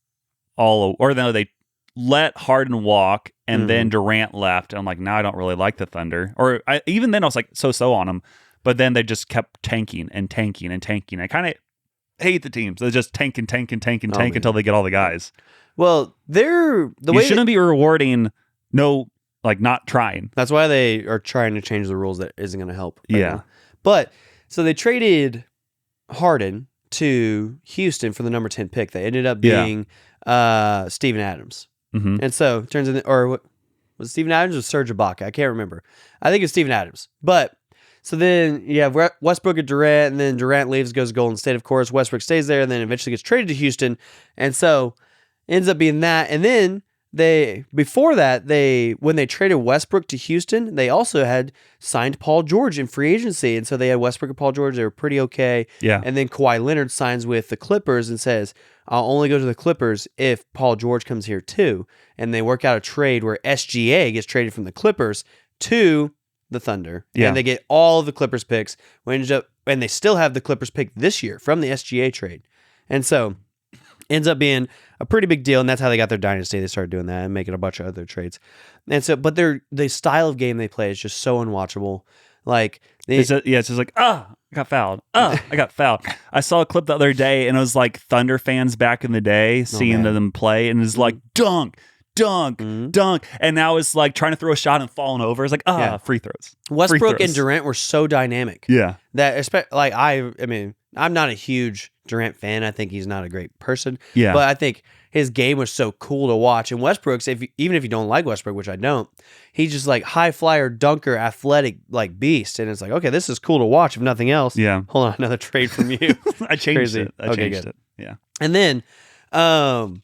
all, or no, they let Harden walk, and then Durant left. And I'm like, now I don't really like the Thunder. Or even then I was like so on them, but then they just kept tanking and tanking and tanking. I kind of hate the teams. They just tank until they get all the guys. Well, you shouldn't be rewarding not trying. That's why they are trying to change the rules. That isn't going to help. Yeah. But so they traded Harden to Houston for the number 10 pick. They ended up being Steven Adams. Mm-hmm. And so it turns in, was it Steven Adams or Serge Ibaka? I can't remember. I think it's Steven Adams. But so then you have Westbrook and Durant, and then Durant leaves, goes to Golden State, of course. Westbrook stays there, and then eventually gets traded to Houston. And so ends up being that. And then when they traded Westbrook to Houston, they also had signed Paul George in free agency. And so they had Westbrook and Paul George. They were pretty okay. Yeah. And then Kawhi Leonard signs with the Clippers and says, I'll only go to the Clippers if Paul George comes here too. And they work out a trade where SGA gets traded from the Clippers to the Thunder. Yeah. And they get all of the Clippers picks. And they still have the Clippers pick this year from the SGA trade. And so ends up being a pretty big deal, and that's how they got their dynasty. They started doing that and making a bunch of other trades. And so, but the style of game they play is just so unwatchable. Like, it's just like, I got fouled. I got fouled. I saw a clip the other day, and it was like Thunder fans back in the day seeing them play, and it's like dunk, dunk. And now it's like trying to throw a shot and falling over. It's like, free throws. Westbrook and Durant were so dynamic. Yeah. That, I mean, I'm not a huge Durant fan. I think he's not a great person. Yeah. But I think his game was so cool to watch. And Westbrook's, even if you don't like Westbrook, which I don't, he's just like high flyer, dunker, athletic, like beast. And it's like, okay, this is cool to watch if nothing else. Yeah. Hold on, another trade from you. I changed it. I changed it. Yeah. And then that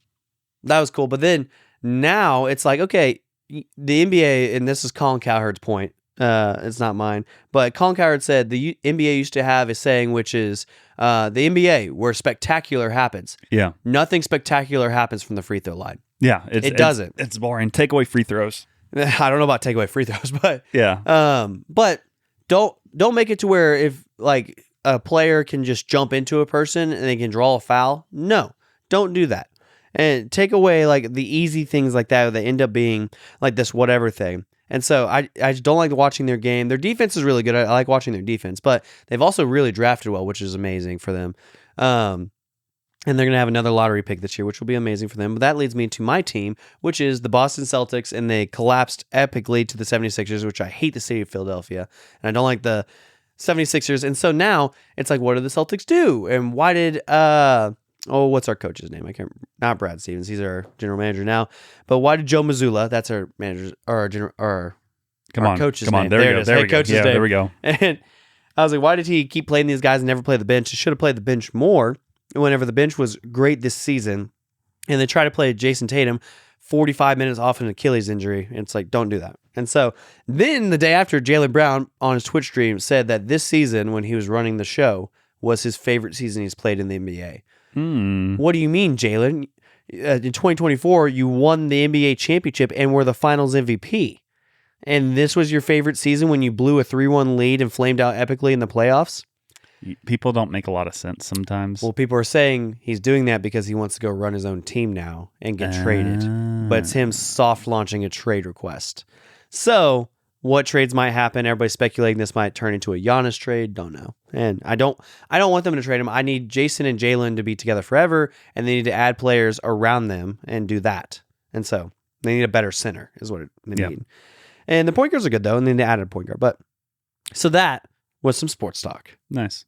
was cool. But then now it's like, okay, the NBA, and this is Colin Cowherd's point. It's not mine, but Colin Cowherd said the NBA used to have a saying, which is the NBA where spectacular happens. Yeah. Nothing spectacular happens from the free throw line. Yeah. It doesn't. It's boring. Take away free throws. I don't know about take away free throws, but yeah. But don't make it to where if like a player can just jump into a person and they can draw a foul. No, don't do that. And take away like the easy things like that end up being like this whatever thing. And so I just don't like watching their game. Their defense is really good. I like watching their defense, but they've also really drafted well, which is amazing for them. And they're going to have another lottery pick this year, which will be amazing for them. But that leads me to my team, which is the Boston Celtics, and they collapsed epically to the 76ers, which I hate the city of Philadelphia. And I don't like the 76ers. And so now it's like, what did the Celtics do? And why did what's our coach's name? Not Brad Stevens. He's our general manager now. But why did Joe Mazzulla? That's our manager, or our coach's name. There we go. Hey, coach's name. There we go. And I was like, why did he keep playing these guys and never play the bench? He should have played the bench more whenever the bench was great this season. And they try to play Jason Tatum 45 minutes off an Achilles injury. And it's like, don't do that. And so then the day after, Jaylen Brown on his Twitch stream said that this season, when he was running the show, was his favorite season he's played in the NBA. What do you mean, Jaylen? In 2024, you won the NBA championship and were the finals MVP. And this was your favorite season when you blew a 3-1 lead and flamed out epically in the playoffs? People don't make a lot of sense sometimes. Well, people are saying he's doing that because he wants to go run his own team now and get traded. But it's him soft launching a trade request. So what trades might happen? Everybody's speculating this might turn into a Giannis trade. Don't know. And I don't want them to trade him. I need Jason and Jaylen to be together forever, and they need to add players around them and do that. And so they need a better center is what they need. And the point guards are good, though, and then they added a point guard. But so that was some sports talk. Nice.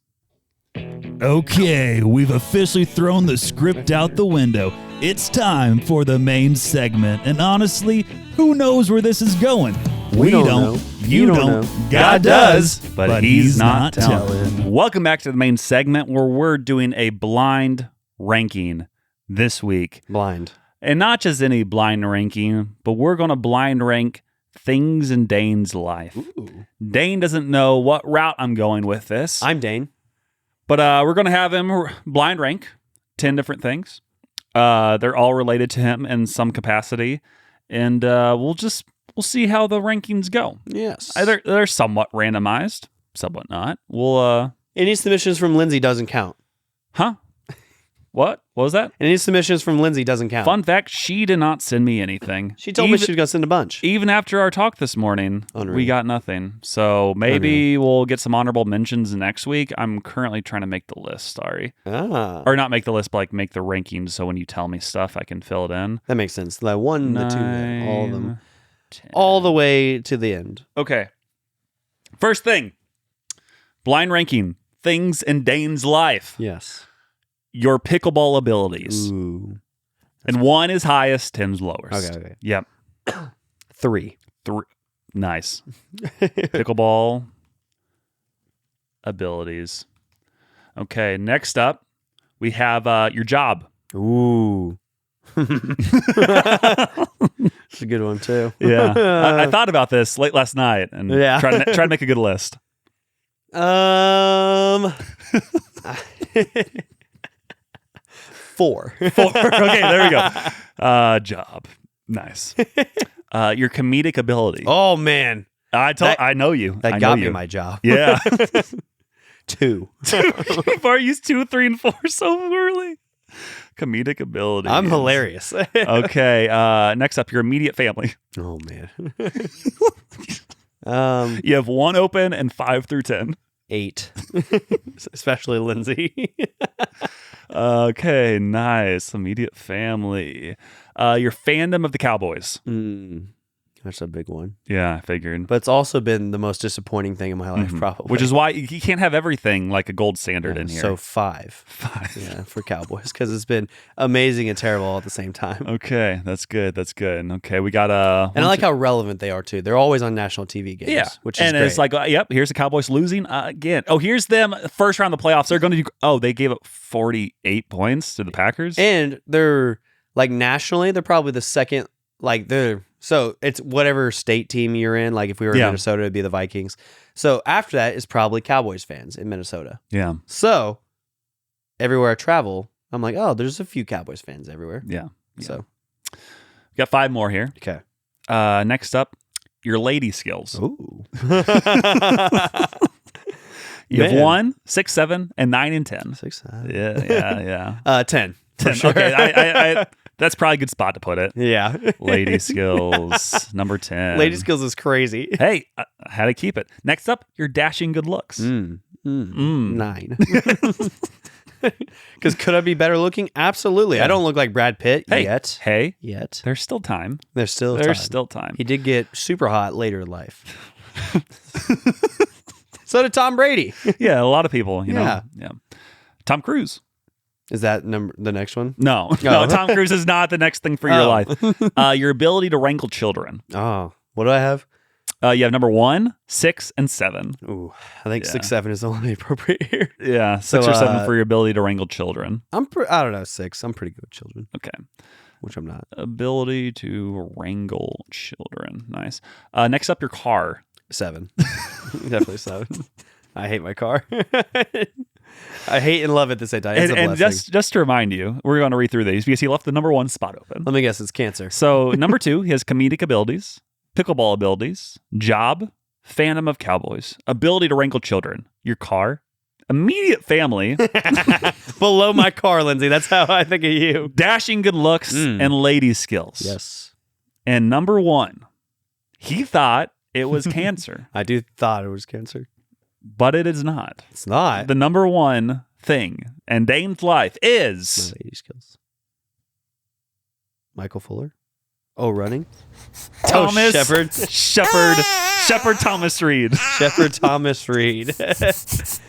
Okay, we've officially thrown the script out the window. It's time for the main segment. And honestly, who knows where this is going? We don't know. You don't. God does, but he's not telling. Welcome back to the main segment where we're doing a blind ranking this week. Blind. And not just any blind ranking, but we're going to blind rank things in Dane's life. Ooh. Dane doesn't know what route I'm going with this. I'm Dane. But we're going to have him blind rank 10 different things. They're all related to him in some capacity. And we'll see how the rankings go. Yes. They're somewhat randomized, somewhat not. Any submissions from Lindsay doesn't count. Huh? What was that? Any submissions from Lindsay doesn't count. Fun fact, she did not send me anything. She told me she was going to send a bunch. Even after our talk this morning, we got nothing. So maybe we'll get some honorable mentions next week. I'm currently trying to make the list, sorry. Or not make the list, but like make the rankings so when you tell me stuff, I can fill it in. That makes sense. Like 1 to 2, all of them. 10. All the way to the end. Okay. First thing, blind ranking, things in Dane's life. Yes. Your pickleball abilities. Ooh. And 1 is highest, 10's lowest. Okay. Yep. 3. Nice. Pickleball abilities. Okay, next up, we have your job. Ooh. It's a good one, too. Yeah. I thought about this late last night and tried to make a good list. 4. Okay, there we go. Job. Nice. Your comedic ability. Oh, man. I know you. That got me my job. Yeah. 2. You've already used 2, 3, and 4 so early. Comedic ability. I'm hilarious. Okay. Next up, your immediate family. Oh, man. You have 1 open and 5 through 10. 8. Especially Lindsay. Okay, nice. Immediate family. Your fandom of the Cowboys. That's a big one. Yeah, I figured. But it's also been the most disappointing thing in my life, probably. Which is why you can't have everything like a gold standard in here. So 5. 5. Yeah, for Cowboys, because it's been amazing and terrible all at the same time. Okay, that's good. Okay, we got and I like how relevant they are too. They're always on national TV games. Yeah, which is and great. it's like, yep, here's the Cowboys losing again. Oh, here's them first round of the playoffs. They're going to do. Oh, they gave up 48 points to the Packers, and they're like nationally, they're probably the second. Like so it's whatever state team you're in. Like if we were in Minnesota, it'd be the Vikings. So after that is probably Cowboys fans in Minnesota. Yeah. So everywhere I travel, I'm like, oh, there's a few Cowboys fans everywhere. Yeah. So we got 5 more here. Okay. Next up, your lady skills. Ooh. You have 1, 6, 7, and 9 and 10. 6, 7. Yeah. 10. 10. Sure. Okay. I that's probably a good spot to put it. Yeah. Lady skills, number 10. Lady skills is crazy. Hey, how to keep it. Next up, your dashing good looks. 9. Because could I be better looking? Absolutely. I don't look like Brad Pitt yet. Hey. Yet. There's still time. There's still time. He did get super hot later in life. So did Tom Brady. Yeah, a lot of people, you know. Yeah. Tom Cruise. Is that the next one? No, no. Tom Cruise is not the next thing for your life. Your ability to wrangle children. Oh, what do I have? You have number 1, 6, and 7. Ooh, I think 6, 7 is the only appropriate here. Yeah, 6 or 7 for your ability to wrangle children. I don't know, 6. I'm pretty good with children. Okay. Which I'm not. Ability to wrangle children. Nice. Next up, your car. 7. Definitely 7. I hate my car. I hate and love it at the same time. It's a and blessing. just to remind you, we're going to read through these because he left the number 1 spot open. Let me guess, it's cancer. So number 2, he has comedic abilities, pickleball abilities, job, Phantom of Cowboys, ability to wrangle children, your car, immediate family, Below my car, Lindsay. That's how I think of you. dashing good looks, and lady skills. Yes. And number 1, he thought it was cancer, I thought it was cancer. but it is not. It's not. The number 1 thing in Dane's life is My lady skills. Michael Fuller. Oh, running. Thomas Shepard Thomas Reed. Shepard Thomas Reed. Oh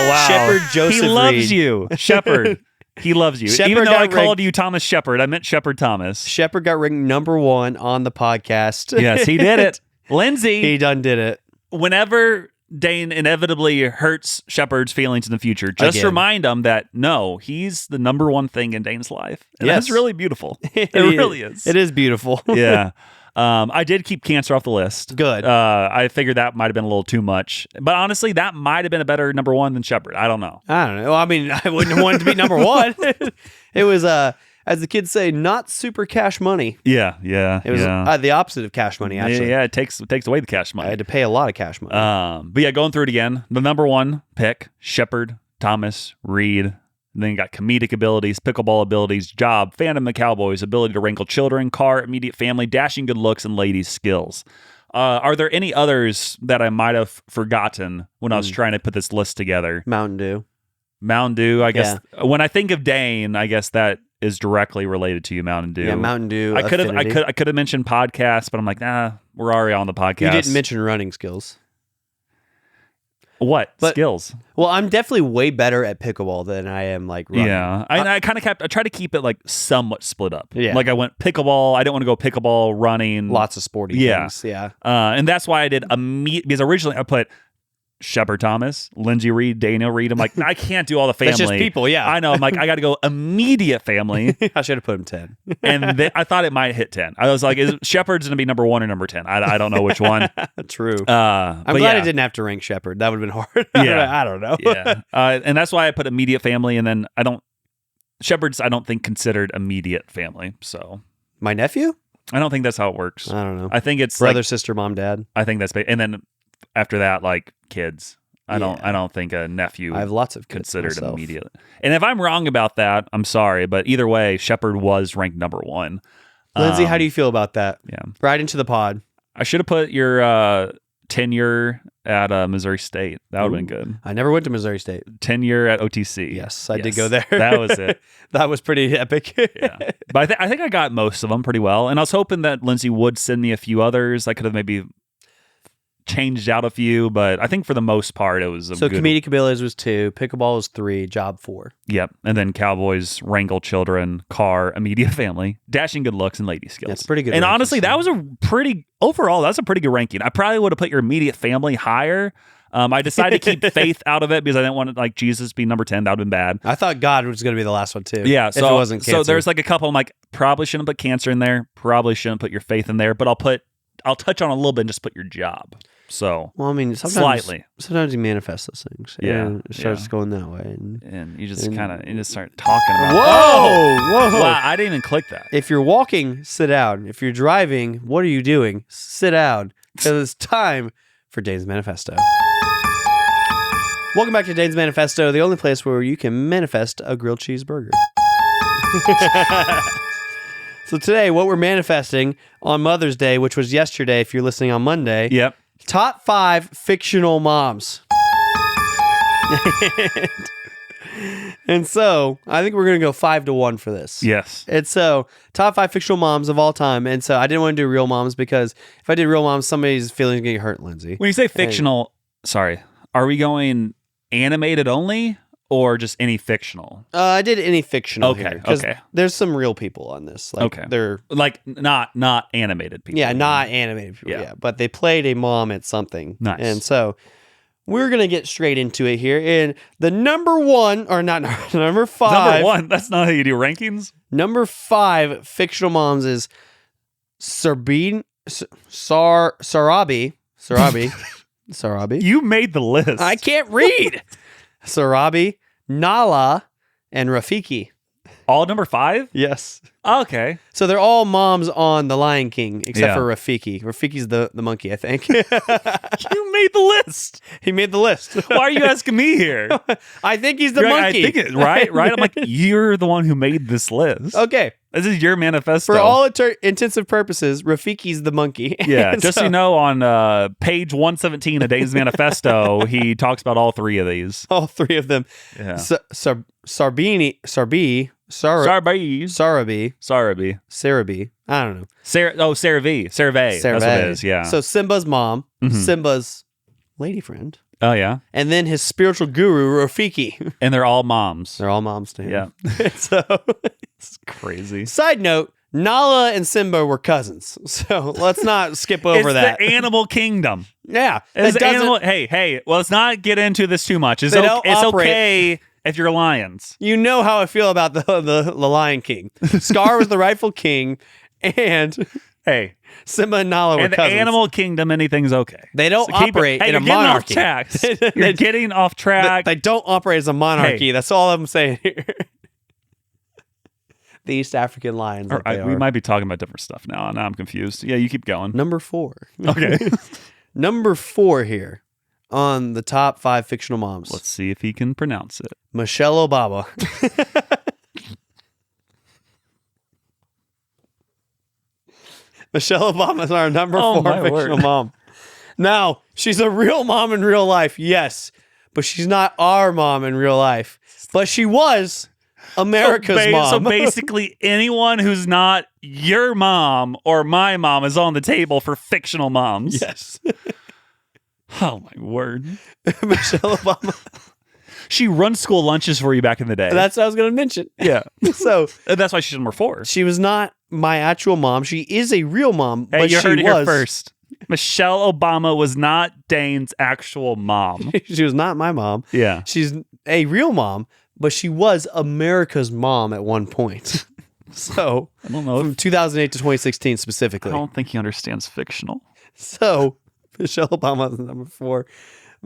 wow, Shepard Joseph He loves Reed. you, Shepard. He loves you. Shepard Even though got I called you Thomas Shepard, I meant Shepard Thomas. Shepard got ranked number 1 on the podcast. Yes, he did it. Lindsay, He done did it. whenever Dane inevitably hurts Shepard's feelings in the future, just Again. remind him that no, he's the number 1 thing in Dane's life. And Yes. that's really beautiful. It really is. It is beautiful. Yeah. I did keep cancer off the list. Good. I figured that might have been a little too much. But honestly, that might have been a better number 1 than Shepard. I don't know. I don't know. Well, I mean, I wouldn't have wanted to be number 1. It was, as the kids say, not super cash money. Yeah. It was the opposite of cash money, actually. Yeah, it takes away the cash I money. had to pay a lot of cash money. But yeah, going through it again, the number 1 pick, Shepard, Thomas, Reed. Then you got comedic abilities, pickleball abilities, job, Phantom of Cowboys, ability to wrangle children, car, immediate family, dashing good looks, and ladies skills. Are there any others that I might have forgotten when I was trying to put this list together? Mountain Dew. Mountain Dew, I guess. When I think of Dane, I guess that is directly related to you, Mountain Dew. Yeah, Mountain Dew. I could Affinity. have mentioned podcasts, but I'm like, nah, we're already on the podcast. You didn't mention running skills. What But- skills? Well, I'm definitely way better at pickleball than I am like running. Yeah, I kind of I try to keep it like somewhat split up. Yeah. Like I went pickleball. I didn't want to go pickleball, running. Lots of sporty Yeah. things. Yeah. And that's why I did because originally I put Shepard Thomas, Lindsay Reed, Daniel Reed. I'm like, I can't do all the family. That's just people, yeah. I know. I'm like, I got to go immediate family. I should have put him 10. And I thought it might hit 10. I was like, is Shepard's going to be number 1 or number 10? I don't know which one. True. I'm I'm glad I didn't have to rank Shepard. That would have been hard. Yeah. I don't know. Yeah. And that's why I put immediate family. And then Shepard's, I don't think considered immediate family. So My nephew? I don't think that's how it works. I don't know. I think it's Brother, like, sister, mom, dad. I think that's, and then after that, like kids. I Yeah. don't think a nephew I have lots of kids considered myself. immediate. And if I'm wrong about that, I'm sorry. But either way, Shepard was ranked number 1. Lindsay, how do you feel about that? Yeah. Right into the pod. I should have put your tenure at Missouri State. That would have been good. I never went to Missouri State. Tenure at OTC. Yes, I did go there. That was it. That was pretty epic. Yeah. But I think I got most of them pretty well. And I was hoping that Lindsay would send me a few others. I could have maybe changed out a few, but I think for the most part it was a So good. comedic abilities was 2, pickleball was 3, job 4. Yep. And then Cowboys, wrangle children, car, immediate family, dashing good looks, and lady skills. That's pretty good And ranking, honestly, so. that was that's a pretty good ranking. I probably would have put your immediate family higher. I decided to keep faith out of it because I didn't want like Jesus be number 10. That would have been bad. I thought God was going to be the last one too. Yeah, if so it wasn't cancer. so there's like a couple. I'm like, probably shouldn't put cancer in there. Probably shouldn't put your faith in there. But I'll touch on a little bit and just put your job. So Well, I mean, sometimes slightly. you manifest those things. Yeah, and it starts yeah. going that way. and you just And- kind of start talking about. Whoa! Wow! I didn't even click that. If you're walking, sit down. If you're driving, what are you doing? Sit down. Because it's time for Dane's Manifesto. Welcome back to Dane's Manifesto, the only place where you can manifest a grilled cheeseburger. So today, what we're manifesting on Mother's Day, which was yesterday if you're listening on Monday, Yep. top 5 fictional moms. And so, I think we're going to go 5-1 for this. Yes. And so, top 5 fictional moms of all time. And so, I didn't want to do real moms because if I did real moms, somebody's feelings getting hurt, Lindsay. When you say fictional, sorry, are we going animated only or just any fictional? I did any fictional Okay, here, 'cause okay. there's some real people on this. Like, Okay. they're Like not animated people. yeah, not animated people. Yeah. Yeah, but they played a mom at something. Nice. And so we're gonna get straight into it here. And the number one, or not number five, Number 1. That's not how you do rankings. number 5 fictional moms is Sarabi. Sarabi. You made the list. I can't read. Sarabi, Nala, and Rafiki. All number 5? Yes. Okay. So they're all moms on The Lion King, except Yeah. for Rafiki. Rafiki's the monkey, I think. You made the list. He made the list. Why are you asking me here? I think he's the You're like, monkey. I think it, right? I'm like, you're the one who made this list. Okay. This is your manifesto. For all intensive purposes, Rafiki's the monkey. Yeah, And just so you know, on page 117 of Dane's manifesto, he talks about all 3 of these. all 3 of them. Yeah. Sarabi. Sarabi. I don't know. CeraVe. That's what it is. Yeah. So Simba's mom, Mhm. Simba's lady friend, Oh yeah. and then his spiritual guru, Rafiki. And they're all moms. They're all moms to him. Yeah. So, It's crazy. side note, Nala and Simba were cousins. So let's not skip over It's that. the animal kingdom. Yeah. It's It the doesn't- animal. Hey. Well, let's not get into this too much. It's, They don't it's operate- okay if you're lions. You know how I feel about the Lion King. Scar was the rightful king, and Hey, Simba and Nala were in the cousins. animal kingdom, anything's okay. They don't So keep it- operate hey, in a you're getting monarchy. Off track. You're getting off track. They don't operate as a monarchy. Hey. That's all I'm saying here. The East African lions. That they We are. might be talking about different stuff now. Now I'm confused. Yeah, you keep going. Number 4. Okay. Number 4 here on the top 5 fictional moms. Let's see if he can pronounce it. Michelle Obama. Michelle Obama is our number Oh, 4 my fictional word. mom. Now, she's a real mom in real life, yes, but she's not our mom in real life. But she was America's mom. So basically, anyone who's not your mom or my mom is on the table for fictional moms. Yes. Oh my word. Michelle Obama. She runs school lunches for you back in the day. That's what I was going to mention. yeah. So And that's why she's number 4. she was not my actual mom. She is a real mom, Hey, but you she heard it was here first. Michelle Obama was not Dane's actual mom. She was not my mom. Yeah. She's a real mom, but she was America's mom at one point. So I don't know. from 2008 to 2016 I specifically. don't think he understands fictional. So Michelle Obama is number 4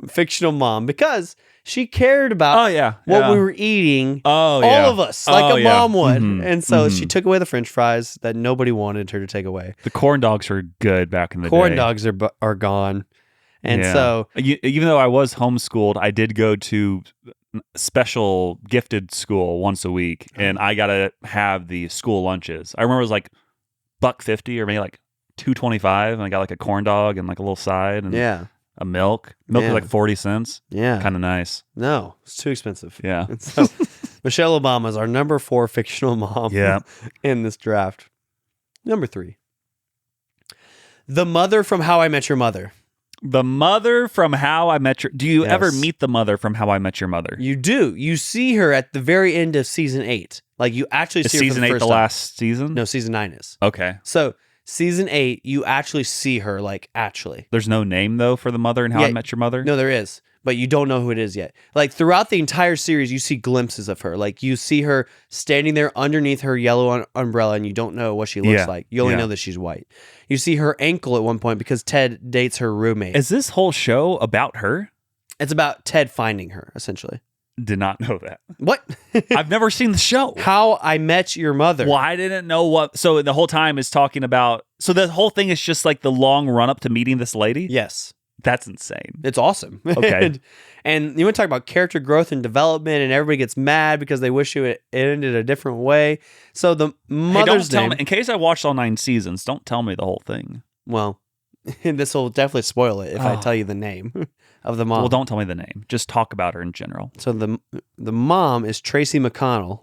fictional mom because she cared about what we were eating. Oh, all of us, like a mom would. Mhm, And so mhm. she took away the French fries that nobody wanted her to take away. The corn dogs were good back in the Corn day. dogs are gone. And Yeah. so Even though I was homeschooled, I did go to special gifted school once a week, and I got to have the school lunches. I remember it was like $1.50 or maybe like $2.25, and I got like a corn dog and like a little side and yeah. a milk. Milk Yeah. was like 40 cents. Yeah. Kind of nice. No, it's too expensive. Yeah. And so Michelle Obama is our number 4 fictional mom Yeah. in this draft. Number 3. The mother from How I Met Your Mother. The mother from How I Met Your... Do you ever Yes. meet the mother from How I Met Your Mother? You do. You see her at the very end of season 8. Like you actually Is see her for season the 8 first the time. last season? No, season 9 is. Okay. So season 8, you actually see her like actually. There's no name, though, for the mother in How Yeah. I Met Your Mother? No, there is, but you don't know who it is yet. Like throughout the entire series, you see glimpses of her. Like you see her standing there underneath her yellow umbrella, and you don't know what she looks Yeah. like. You only Yeah. know that she's white. You see her ankle at one point because Ted dates her roommate. Is this whole show about her? It's about Ted finding her, essentially. Did not know that. What? I've never seen the show. How I Met Your Mother. Well, I didn't know what. So the whole time is talking about. So the whole thing is just like the long run up to meeting this lady. Yes. That's insane. It's awesome. Okay. and you want to talk about character growth and development, and everybody gets mad because they wish it ended a different way. So the Hey, mother's don't tell name. me. In case I watched all 9 seasons, don't tell me the whole thing. Well, this will definitely spoil it if I Oh. tell you the name of the mom. Well, don't tell me the name. Just talk about her in general. So the mom is Tracy McConnell.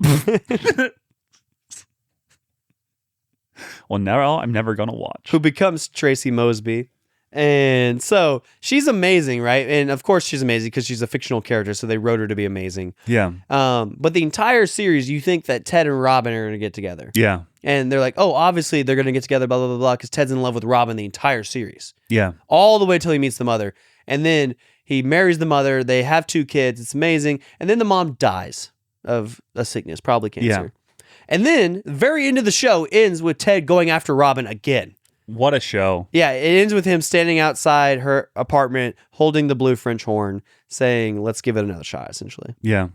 Well, now I'm never gonna watch. Who becomes Tracy Mosby. And so she's amazing, right? And of course she's amazing because she's a fictional character, so they wrote her to be amazing. Yeah. But the entire series, you think that Ted and Robin are going to get together. Yeah. And they're like, oh, obviously they're going to get together, blah, blah, blah, blah, because Ted's in love with Robin the entire series. Yeah. All the way till he meets the mother. And then he marries the mother. They have 2 kids. It's amazing. And then the mom dies of a sickness, probably cancer. Yeah. And then the very end of the show ends with Ted going after Robin again. What a show. Yeah, it ends with him standing outside her apartment, holding the blue French horn, saying, let's give it another shot, essentially. Yeah.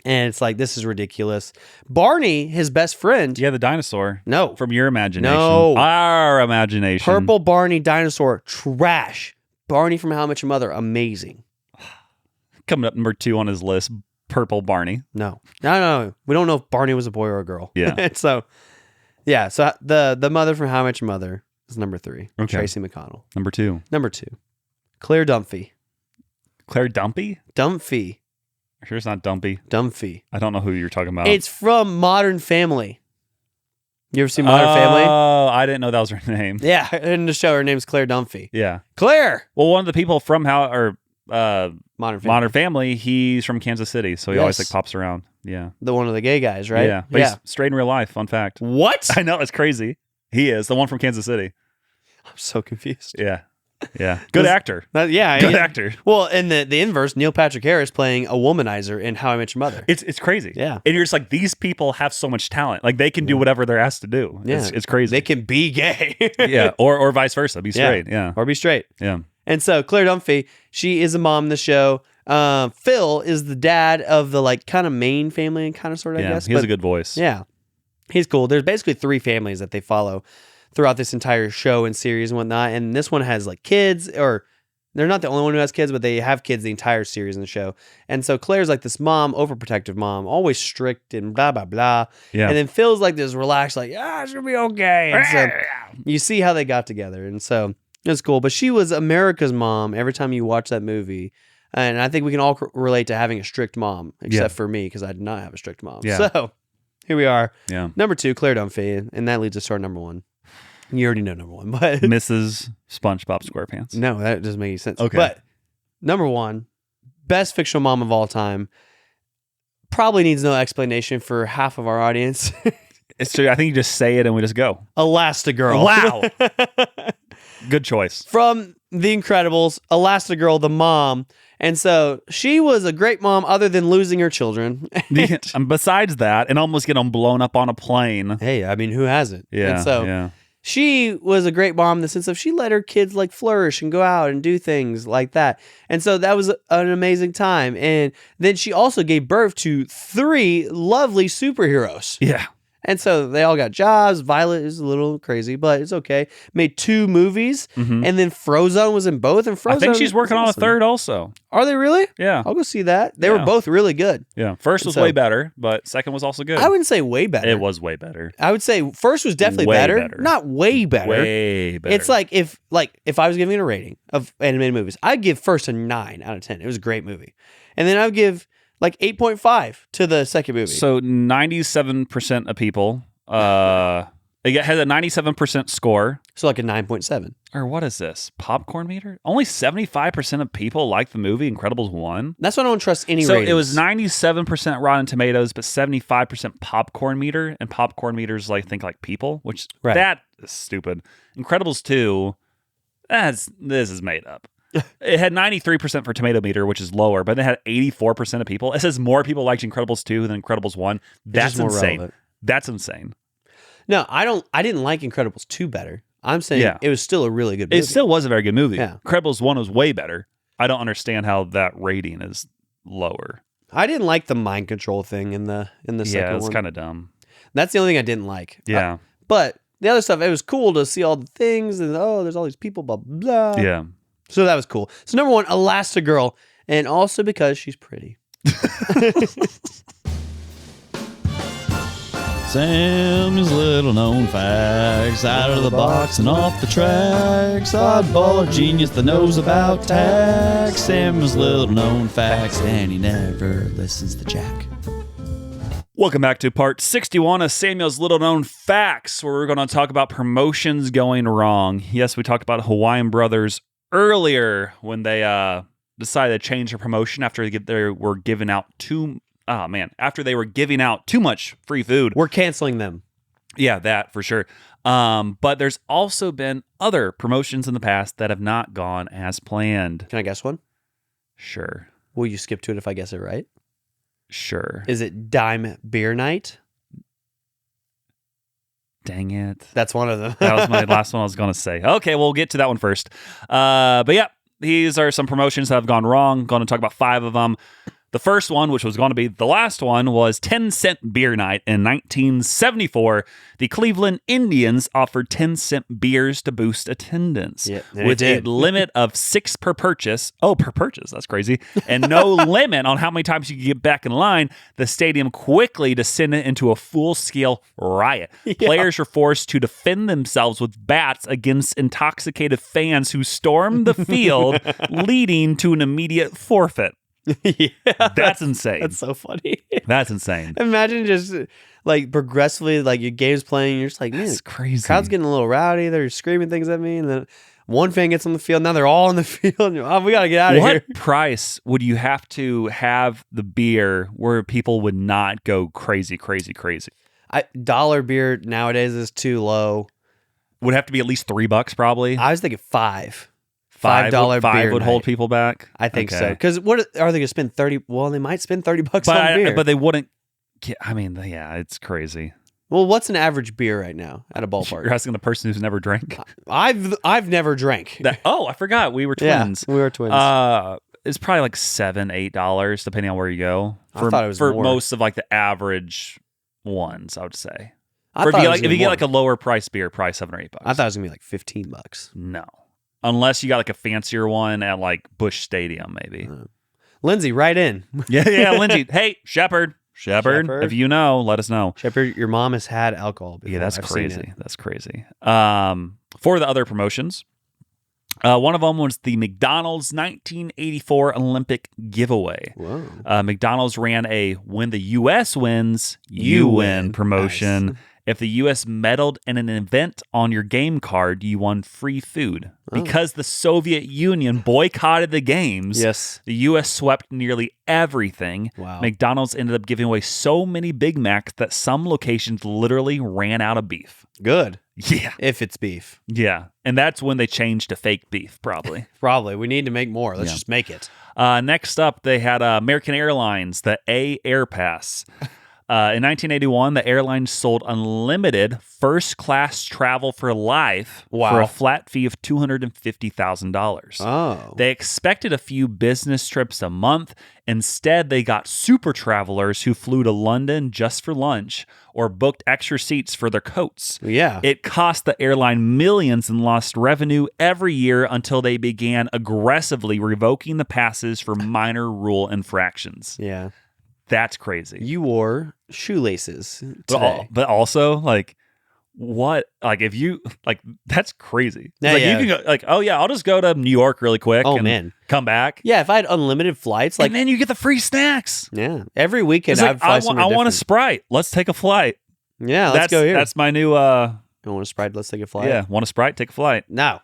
And it's like, this is ridiculous. Barney, his best friend. Yeah, the dinosaur. No. From your imagination. No. Our imagination. Purple Barney dinosaur, trash. Barney from How I Met Your Mother, amazing. Coming up number 2 on his list, Purple Barney. No. We don't know if Barney was a boy or a girl. Yeah. So the mother from How I Met Your Mother is number 3. Okay. Tracy McConnell. Number 2. Number 2, Claire Dunphy. Claire Dumpy? Dunphy. Sure it's not Dumpy. Dunphy. I don't know who you're talking about. It's from Modern Family. You ever seen Modern Family? Oh, I didn't know that was her name. Yeah, in the show, her name's Claire Dunphy. Yeah. Claire! Well, one of the people from Modern Family. Modern Family, he's from Kansas City, so he always Yes. like pops around. Yeah. The one of the gay guys, right? Yeah. But he's straight in real life, fun fact. What? I know, it's crazy. He is the one from Kansas City. I'm so confused. Yeah. Yeah. Good actor. Good Good actor. Well, in the inverse, Neil Patrick Harris playing a womanizer in How I Met Your Mother. It's crazy. Yeah. And you're just like, these people have so much talent. Like they can do whatever they're asked to do. Yeah. It's crazy. They can be gay. Yeah. Or vice versa. Be straight. Yeah. Or be straight. Yeah. And so Claire Dunphy, she is a mom in the show. Phil is the dad of the like kind of main family and kind of sort of, I guess. He has a good voice. Yeah. He's cool. There's basically 3 families that they follow throughout this entire show and series and whatnot. And this one has like kids, or they're not the only one who has kids, but they have kids the entire series in the show. And so Claire's like this mom, overprotective mom, always strict and blah, blah, blah. Yeah. And then Phil's like this relaxed, like, it's going to be okay. And so you see how they got together. And so it's cool. But she was America's mom every time you watch that movie. And I think we can all relate to having a strict mom, except for me, because I did not have a strict mom. Yeah. So here we are. Yeah. Number 2, Claire Dunphy. And that leads us to our number 1. You already know number 1, but Mrs. SpongeBob SquarePants. no, that doesn't make any sense. Okay. But number 1, best fictional mom of all time, probably needs no explanation for half of our audience. It's true. I think you just say it and we just go. Elastigirl. Wow. Good choice. From The Incredibles, Elastigirl, the mom. And so she was a great mom other than losing her children. And besides that, and almost get them blown up on a plane. Hey, I mean, who hasn't? Yeah. And so yeah. she was a great mom in the sense of she let her kids like flourish and go out and do things like that. And so that was an amazing time. And then she also gave birth to 3 lovely superheroes. Yeah. And so they all got jobs. Violet is a little crazy, but it's okay. Made 2 movies, and then Frozone was in both. And Frozone, I think she's working on a 3rd also. Are they really? Yeah. I'll go see that. They were Yeah. both really good. Yeah. First was So- way better, but 2nd was also good. I wouldn't say way better. It was way better. I would say first was definitely Way better. better. Not way better. Way better. It's like if I was giving it a rating of animated movies, I'd give first a 9 out of 10. It was a great movie. And then I would give like 8.5 to the second movie. So 97% of people it has a 97% score. So like a 9.7. Or what is this? Popcorn meter? Only 75% of people like the movie Incredibles 1. That's why I don't trust any So ratings. it was 97% Rotten Tomatoes, but 75% popcorn meter. And popcorn meters, like think like people, which that is stupid. Incredibles 2, this is made up. It had 93% for tomato meter, which is lower, but it had 84% of people. It says more people liked Incredibles 2 than Incredibles 1. That's just more insane. relevant. That's insane. No, I didn't like Incredibles 2 better. I'm saying it was still a really good movie. It still was a very good movie. Yeah. Incredibles 1 was way better. I don't understand how that rating is lower. I didn't like the mind control thing in the second one. Yeah, it's kind of dumb. That's the only thing I didn't like. Yeah. But the other stuff, it was cool to see all the things and there's all these people, blah, blah, blah. Yeah. So that was cool. So number 1, Elastigirl, and also because she's pretty. Sam's little known facts, out of the box and off the tracks. Oddball genius that knows about tax. Sam's little known facts, and he never listens to Jack. Welcome back to part 61 of Samuel's Little Known Facts, where we're going to talk about promotions going wrong. Yes, we talked about Hawaiian Brothers earlier when they decided to change their promotion after they were giving out after they were giving out too much free food. We're canceling them. Yeah, that for sure. But there's also been other promotions in the past that have not gone as planned. Can I guess one? Sure. Will you skip to it if I guess it right? Sure. Is it Dime Beer Night? Dang it. That's one of them. That was my last one I was going to say. Okay, we'll get to that one first. But yeah, these are some promotions that have gone wrong. Going to talk about 5 of them. The first one, which was going to be the last one, was 10-cent beer night in 1974. The Cleveland Indians offered 10-cent beers to boost attendance. Yeah, with a limit of 6 per purchase. Oh, per purchase. That's crazy. And no limit on how many times you can get back in line. The stadium quickly descended into a full-scale riot. Yeah. Players were forced to defend themselves with bats against intoxicated fans who stormed the field, leading to an immediate forfeit. Yeah, that's insane. That's so funny. That's insane. Imagine just like progressively, like your game's playing, you're just like, man, that's crazy. Crowd's getting a little rowdy. They're screaming things at me, and then one fan gets on the field. Now they're all on the field. And we gotta get out of here. What price would you have to have the beer where people would not go crazy? Dollar beer nowadays is too low. Would have to be at least $3, probably. I was thinking $5. $5 beer would night. Hold people back. I think so. Because what are they going to spend 30? Well, they might spend $30 on beer, but they wouldn't. I mean, yeah, it's crazy. Well, what's an average beer right now at a ballpark? You're asking the person who's never drank. I've never drank. I forgot we were twins. Yeah, we were twins. It's probably like $7-8 depending on where you go. I thought it was for more. Most of like the average ones, I would say. If you get like a lower price beer, probably $7 or $8. I thought it was gonna be like $15. No. Unless you got like a fancier one at like Busch Stadium, maybe. Lindsay, write in. Yeah, Lindsay. Hey, Shepherd, if you know, let us know. Shepherd, your mom has had alcohol before. Yeah, that's crazy. That's crazy. For the other promotions, one of them was the McDonald's 1984 Olympic giveaway. Whoa. McDonald's ran a "When the U.S. wins, you win" promotion. Nice. If the U.S. medaled in an event on your game card, you won free food. Oh. Because the Soviet Union boycotted the games, yes, the U.S. swept nearly everything. Wow. McDonald's ended up giving away so many Big Macs that some locations literally ran out of beef. Good. Yeah. If it's beef. Yeah. And that's when they changed to fake beef, probably. Probably. We need to make more. Let's just make it. Next up, they had American Airlines, the A Air Pass. In 1981, the airline sold unlimited first-class travel for life for a flat fee of $250,000. Oh. They expected a few business trips a month. Instead, they got super travelers who flew to London just for lunch or booked extra seats for their coats. Yeah. It cost the airline millions in lost revenue every year until they began aggressively revoking the passes for minor rule infractions. Yeah. That's crazy. You wore shoelaces today. But also, like, what? Like, if you, like, that's crazy. Yeah, like, yeah. you can go, like, oh, yeah, I'll just go to New York really quick and come back. Yeah, if I had unlimited flights, like. And then you get the free snacks. Yeah. Every weekend, like, I'd fly somewhere I want a Sprite. Let's take a flight. Yeah, let's go here. That's my new. You want a Sprite? Let's take a flight. Yeah, want a Sprite? Take a flight. No.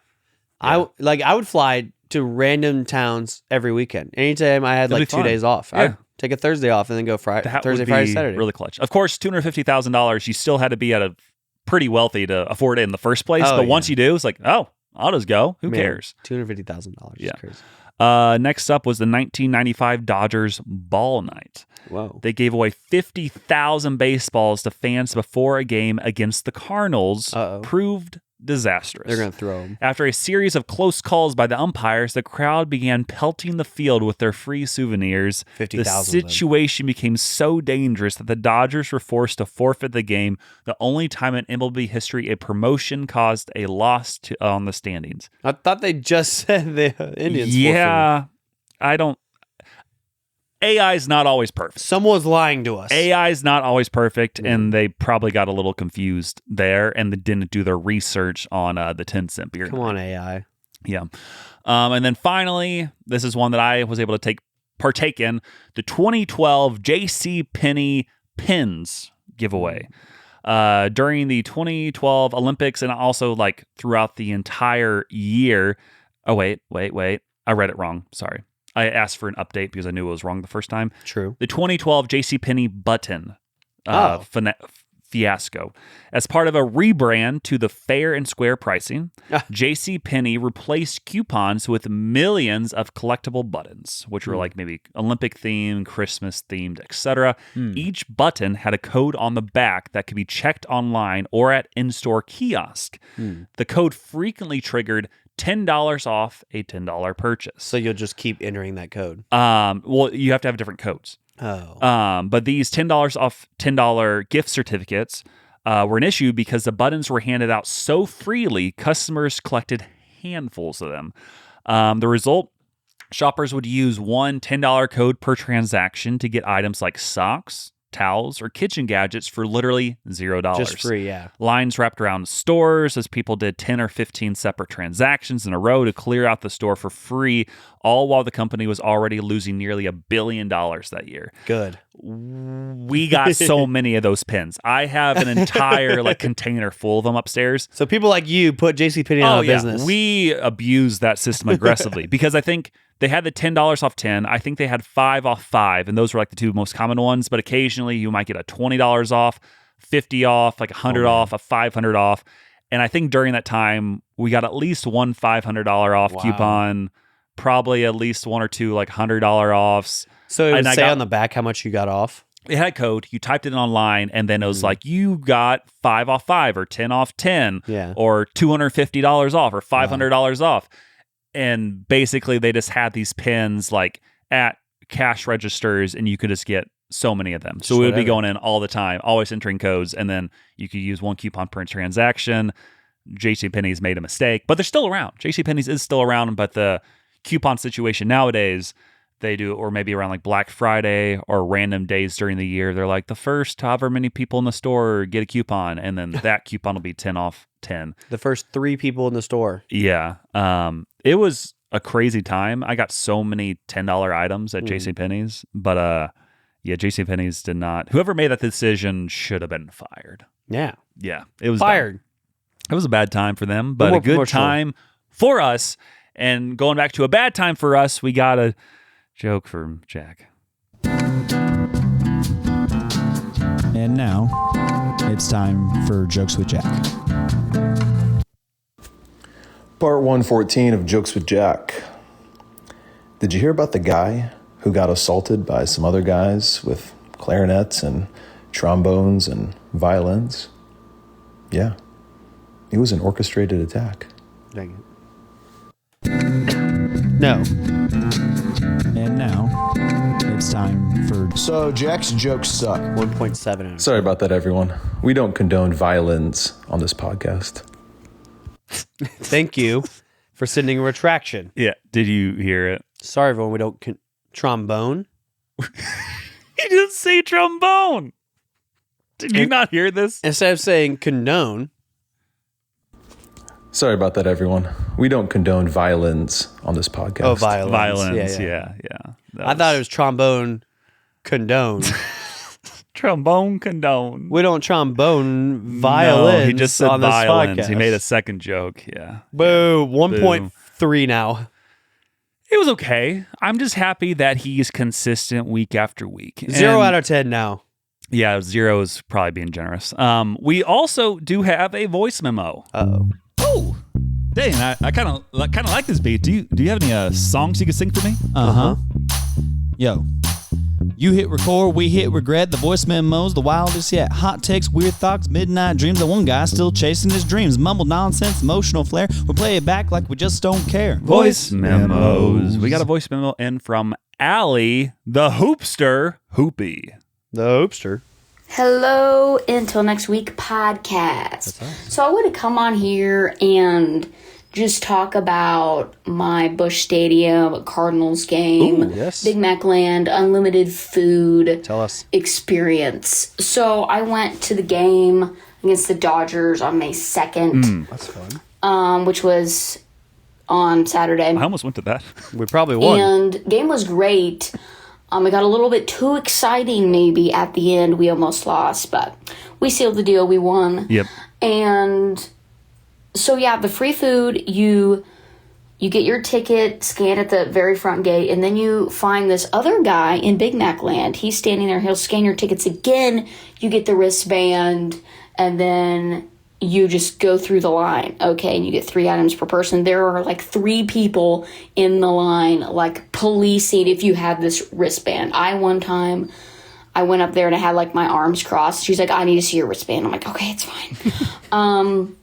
Yeah. I would fly to random towns every weekend. Anytime I had That'd like be 2 fun. days off. Yeah. I'd take a Thursday off and then go Thursday, Friday, Saturday. Really clutch. Of course, $250,000. You still had to be at a pretty wealthy to afford it in the first place. But once you do, it's like, oh, I'll just go. Who cares? $250,000. Yeah. Crazy. Next up was the 1995 Dodgers Ball Night. Whoa. They gave away 50,000 baseballs to fans before a game against the Cardinals. Proved disastrous. They're going to throw them. After a series of close calls by the umpires, the crowd began pelting the field with their free souvenirs. 50,000. The situation became so dangerous that the Dodgers were forced to forfeit the game, the only time in MLB history a promotion caused a loss on the standings. I thought they just said the Indians. Yeah, I don't. AI is not always perfect. Someone's lying to us. AI is not always perfect, and they probably got a little confused there, and they didn't do their research on the 10-cent beer. Come on, AI. Yeah. And then finally, this is one that I was able to partake in, the 2012 J.C. Penney pins giveaway. During the 2012 Olympics and also like throughout the entire year, Oh, wait. I read it wrong. Sorry. I asked for an update because I knew it was wrong the first time. True. The 2012 JCPenney button fiasco. As part of a rebrand to the fair and square pricing, JCPenney replaced coupons with millions of collectible buttons, which were like maybe Olympic themed, Christmas themed, etc. Each button had a code on the back that could be checked online or at in-store kiosk. The code frequently triggered $10 off a $10 purchase. So you'll just keep entering that code. Well, you have to have different codes. Oh. But these $10 off $10 gift certificates were an issue because the buttons were handed out so freely, customers collected handfuls of them. The result, shoppers would use one $10 code per transaction to get items like socks, towels, or kitchen gadgets for literally $0. Just free, yeah. Lines wrapped around stores as people did 10 or 15 separate transactions in a row to clear out the store for free, all while the company was already losing nearly $1 billion that year. Good. We got so many of those pins. I have an entire container full of them upstairs. So people like you put JCPenney out of business. We abuse that system aggressively because I think they had the $10 off 10. I think they had 5 off 5, and those were like the two most common ones. But occasionally you might get a $20 off, 50 off, like 100 off, a 500 off. And I think during that time we got at least one $500 off coupon, probably at least one or two like $100 offs. So it would say on the back how much you got off? It had a code. You typed it in online, and then it was like, you got 5 off 5 or 10 off 10 or $250 off or $500 off. And basically they just had these pins like at cash registers, and you could just get so many of them. So we would be going in all the time, always entering codes, and then you could use one coupon per transaction. JCPenney's made a mistake, but they're still around. JCPenney's is still around, but the coupon situation nowadays, they do, or maybe around like Black Friday or random days during the year, they're like the first however many people in the store get a coupon, and then that coupon will be 10 off 10. The first 3 people in the store. Yeah. It was a crazy time. I got so many $10 items at JCPenney's, but JCPenney's did not. Whoever made that decision should have been fired. Yeah. Yeah. It was fired. Dumb. It was a bad time for them, but a good time for us. And going back to a bad time for us, we got a joke from Jack. And now it's time for Jokes with Jack. Part 114 of Jokes with Jack. Did you hear about the guy who got assaulted by some other guys with clarinets and trombones and violins? Yeah. It was an orchestrated attack. Dang it. No. And now it's time for... So Jack's jokes suck. 1.7. Sorry about that, everyone. We don't condone violins on this podcast. Thank you for sending a retraction. Yeah. Did you hear it? Sorry, everyone. We don't trombone. He didn't say trombone. Did you not hear this? Instead of saying condone. Sorry about that, everyone. We don't condone violins on this podcast. Oh, violins. Violins. Yeah. I thought it was trombone condone. Trombone condone. We don't trombone violins. No, he just said on this violins. podcast. He made a second joke. Yeah. Boo. 1.3 now. It was okay. I'm just happy that he's consistent week after week. 0 out of 10 now. Yeah, 0 is probably being generous. We also do have a voice memo. Uh-oh. Oh, Dane, I kind of like this beat. Do you have any songs you could sing for me? Yo, you hit record, we hit regret. The voice memos, the wildest yet. Hot takes, weird thoughts, midnight dreams. The one guy still chasing his dreams. Mumbled nonsense, emotional flair. We play it back like we just don't care. Voice memos. We got a voice memo in from Allie, the hoopster, Hoopy. The hoopster. Hello, Until Next Week podcast. So I want to come on here and just talk about my Busch Stadium Cardinals game, Big Mac Land, unlimited food experience. So I went to the game against the Dodgers on May 2nd. That's fun. Which was on Saturday. I almost went to that. We probably won. And game was great. It got a little bit too exciting maybe at the end. We almost lost, but we sealed the deal. We won. Yep. And so, yeah, the free food, you You get your ticket, scan at the very front gate, and then you find this other guy in Big Mac land. He's standing there. He'll scan your tickets again. You get the wristband, and then you just go through the line. Okay, and you get 3 items per person. There are like 3 people in the line, like policing if you have this wristband. One time, I went up there and I had like my arms crossed. She's like, I need to see your wristband. I'm like, okay, it's fine.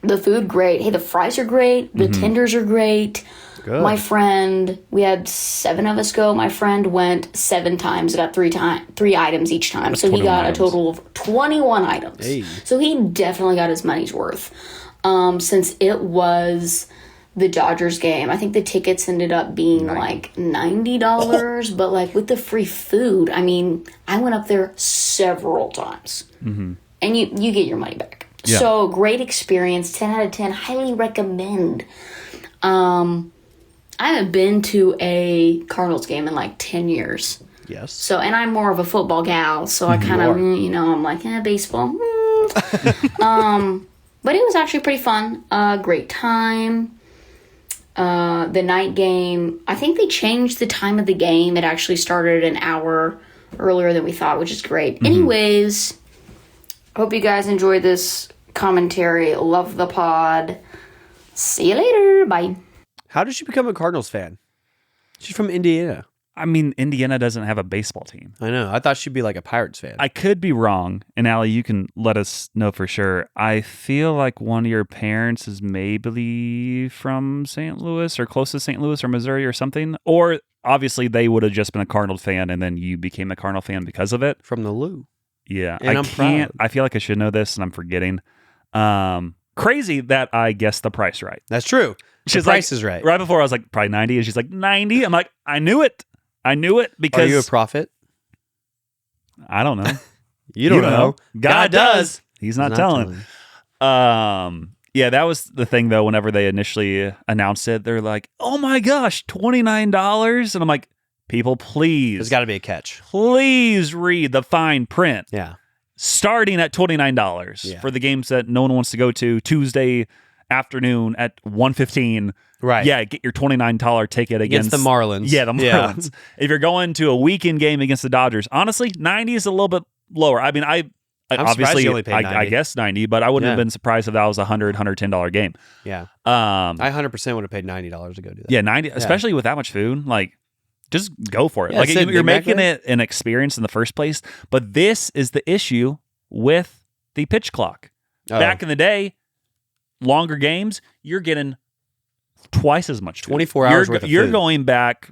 The food, great. Hey, the fries are great. The tenders are great. Good. My friend, we had 7 of us go. My friend went 7 times, got 3 items each time. So he got a total of 21 items. Hey. So he definitely got his money's worth. Since it was the Dodgers game, I think the tickets ended up being like $90, but like with the free food, I mean, I went up there several times. And you get your money back. Yeah. So great experience, 10 out of 10, highly recommend. I haven't been to a Cardinals game in like 10 years. Yes. So, and I'm more of a football gal, so I kind of, I'm like, baseball. But it was actually pretty fun. Great time. The night game, I think they changed the time of the game. It actually started an hour earlier than we thought, which is great. Anyways, hope you guys enjoyed this commentary. Love the pod. See you later. Bye. How did she become a Cardinals fan? She's from Indiana. I mean, Indiana doesn't have a baseball team. I know. I thought she'd be like a Pirates fan. I could be wrong, and Allie, you can let us know for sure. I feel like one of your parents is maybe from St. Louis or close to St. Louis or Missouri or something. Or obviously they would have just been a Cardinal fan, and then you became a Cardinal fan because of it. From the Lou. Yeah, And I I'm can't. proud. I feel like I should know this, and I'm forgetting. Crazy that I guessed the price right. That's true. The price is right. Right before I was like, probably 90, and she's like, 90? I'm like, I knew it because... Are you a prophet? I don't know. You don't know. God does. He's not He's telling. Yeah, that was the thing, though. Whenever they initially announced it, they're like, oh my gosh, $29? And I'm like, people, please. There's got to be a catch. Please read the fine print. Yeah. Starting at $29 for the games that no one wants to go to Tuesday afternoon at 1:15. Right. Yeah, get your $29 ticket Against the Marlins. Yeah, the Marlins. If you're going to a weekend game against the Dodgers, honestly, 90 is a little bit lower. I mean, I'm obviously surprised you only paid 90. I guess 90, but I wouldn't have been surprised if that was a $110 game. Yeah. I 100% would have paid $90 to go do that. Yeah, 90, especially with that much food, like just go for it. Yeah, like same you're Big Mac making there. it an experience in the first place, but this is the issue with the pitch clock. Oh. Back in the day, longer games, you're getting twice as much food. 24 hours worth of You're food. going back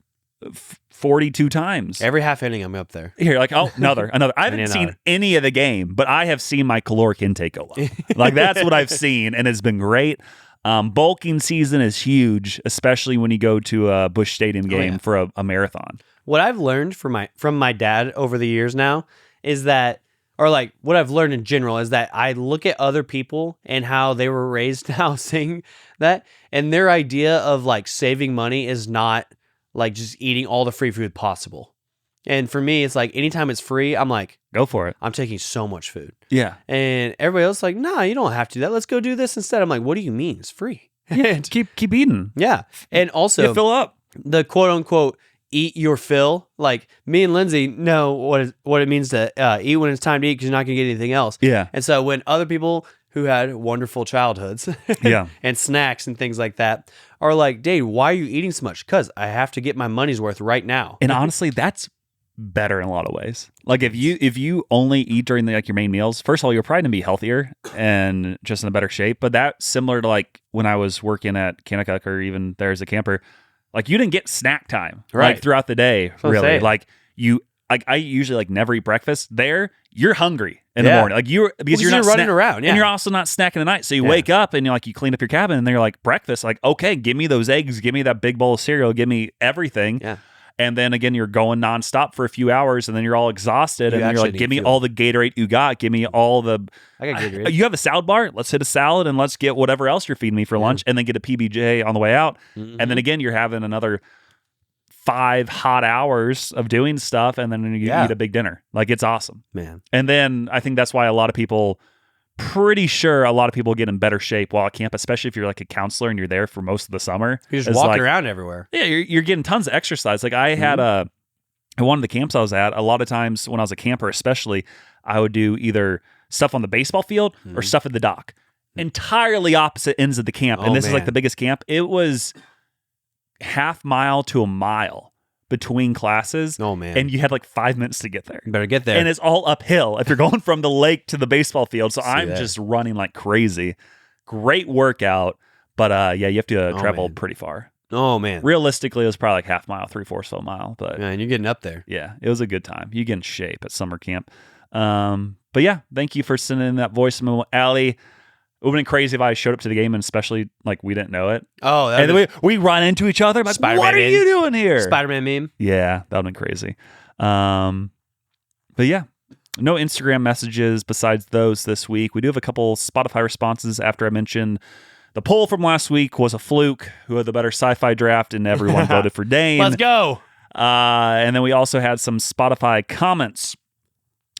42 times. Every half inning, I'm up there. You're like, oh, another. I haven't seen any of the game, but I have seen my caloric intake go up. Like, that's what I've seen, and it's been great. Bulking season is huge, especially when you go to a Busch Stadium game for a marathon. What I've learned from my dad over the years now is that, or like what I've learned in general is that I look at other people and how they were raised now saying that, and their idea of like saving money is not like just eating all the free food possible. And for me, it's like anytime it's free, I'm like, go for it. I'm taking so much food. Yeah. And everybody else is like, nah, you don't have to do that. Let's go do this instead. I'm like, what do you mean? It's free. Yeah, keep eating. Yeah. And also fill up. The quote unquote eat your fill. Like me and Lindsay know what it means to eat when it's time to eat because you're not going to get anything else. Yeah. And so when other people who had wonderful childhoods and snacks and things like that are like, Dave, why are you eating so much? Because I have to get my money's worth right now. And honestly, that's better in a lot of ways. Like if you only eat during your main meals, first of all, you're probably gonna be healthier and just in a better shape. But that's similar to like when I was working at Kanakuk or even there as a camper, like you didn't get snack time like throughout the day. Really, like I usually like never eat breakfast. There, you're hungry in the morning, like you're not running around, and you're also not snacking at night. So you wake up and you clean up your cabin, and then you're like breakfast. Like okay, give me those eggs, give me that big bowl of cereal, give me everything. Yeah. And then again, you're going nonstop for a few hours, and then you're all exhausted, and you're like, "Give me all the Gatorade you got. Give me all the." I got Gatorade. You have a salad bar. Let's hit a salad, and let's get whatever else you're feeding me for lunch, and then get a PBJ on the way out. Mm-hmm. And then again, you're having another 5 hot hours of doing stuff, and then you eat a big dinner. Like it's awesome, man. And then I think that's why a lot of people pretty sure a lot of people get in better shape while at camp, especially if you're like a counselor and you're there for most of the summer. You're just walking around everywhere. Yeah, you're getting tons of exercise. Like I had at one of the camps I was at, a lot of times when I was a camper especially, I would do either stuff on the baseball field or stuff at the dock. Entirely opposite ends of the camp. And this is like the biggest camp. It was half mile to a mile between classes. Oh, man. And you had like 5 minutes to get there. You better get there. And it's all uphill if you're going from the lake to the baseball field. So I'm just running like crazy. Great workout. But yeah, you have to travel pretty far. Oh, man. Realistically, it was probably like half mile, 3/4 of a mile. But man, you're getting up there. Yeah, it was a good time. You get in shape at summer camp. But yeah, thank you for sending in that voice memo, Allie. It would have been crazy if I showed up to the game and especially like we didn't know it. Oh, and then we run into each other. Like, what are you doing here? Spider-Man meme. Yeah, that would have been crazy. But yeah, no Instagram messages besides those this week. We do have a couple Spotify responses after I mentioned the poll from last week was a fluke. Who had the better sci-fi draft? And everyone voted for Dane. Let's go. And then we also had some Spotify comments.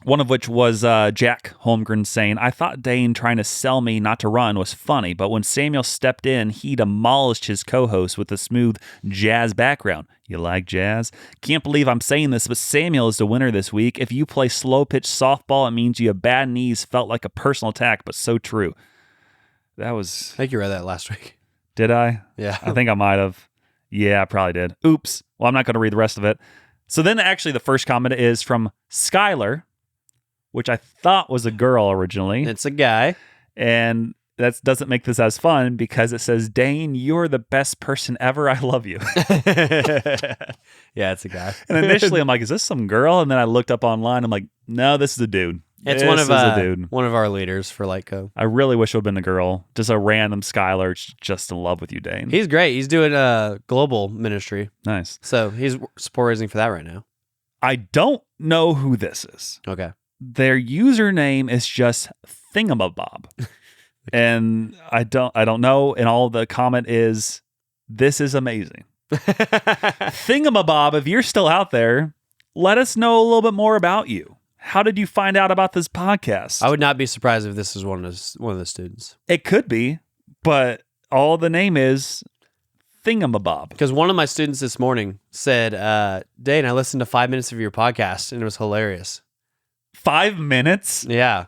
One of which was Jack Holmgren saying, I thought Dane trying to sell me not to run was funny, but when Samuel stepped in, he demolished his co-host with a smooth jazz background. You like jazz? Can't believe I'm saying this, but Samuel is the winner this week. If you play slow-pitch softball, it means you have bad knees. Felt like a personal attack, but so true. That was... I think you read that last week. Did I? Yeah. I think I might have. Yeah, I probably did. Oops. Well, I'm not going to read the rest of it. So then actually the first comment is from Skylar, which I thought was a girl originally. It's a guy. And that doesn't make this as fun because it says, Dane, you're the best person ever. I love you. Yeah, it's a guy. And initially I'm like, is this some girl? And then I looked up online. I'm like, no, this is a dude. It's this one of a dude. One of our leaders for Lightco. I really wish it would have been a girl. Just a random Skylar just in love with you, Dane. He's great. He's doing a global ministry. Nice. So he's support raising for that right now. I don't know who this is. Okay. Their username is just Thingamabob. And I don't know. And all the comment is, this is amazing. Thingamabob, if you're still out there, let us know a little bit more about you. How did you find out about this podcast? I would not be surprised if this is one of the students. It could be, but all the name is Thingamabob. Because one of my students this morning said, Dane, I listened to 5 minutes of your podcast and it was hilarious. 5 minutes? Yeah.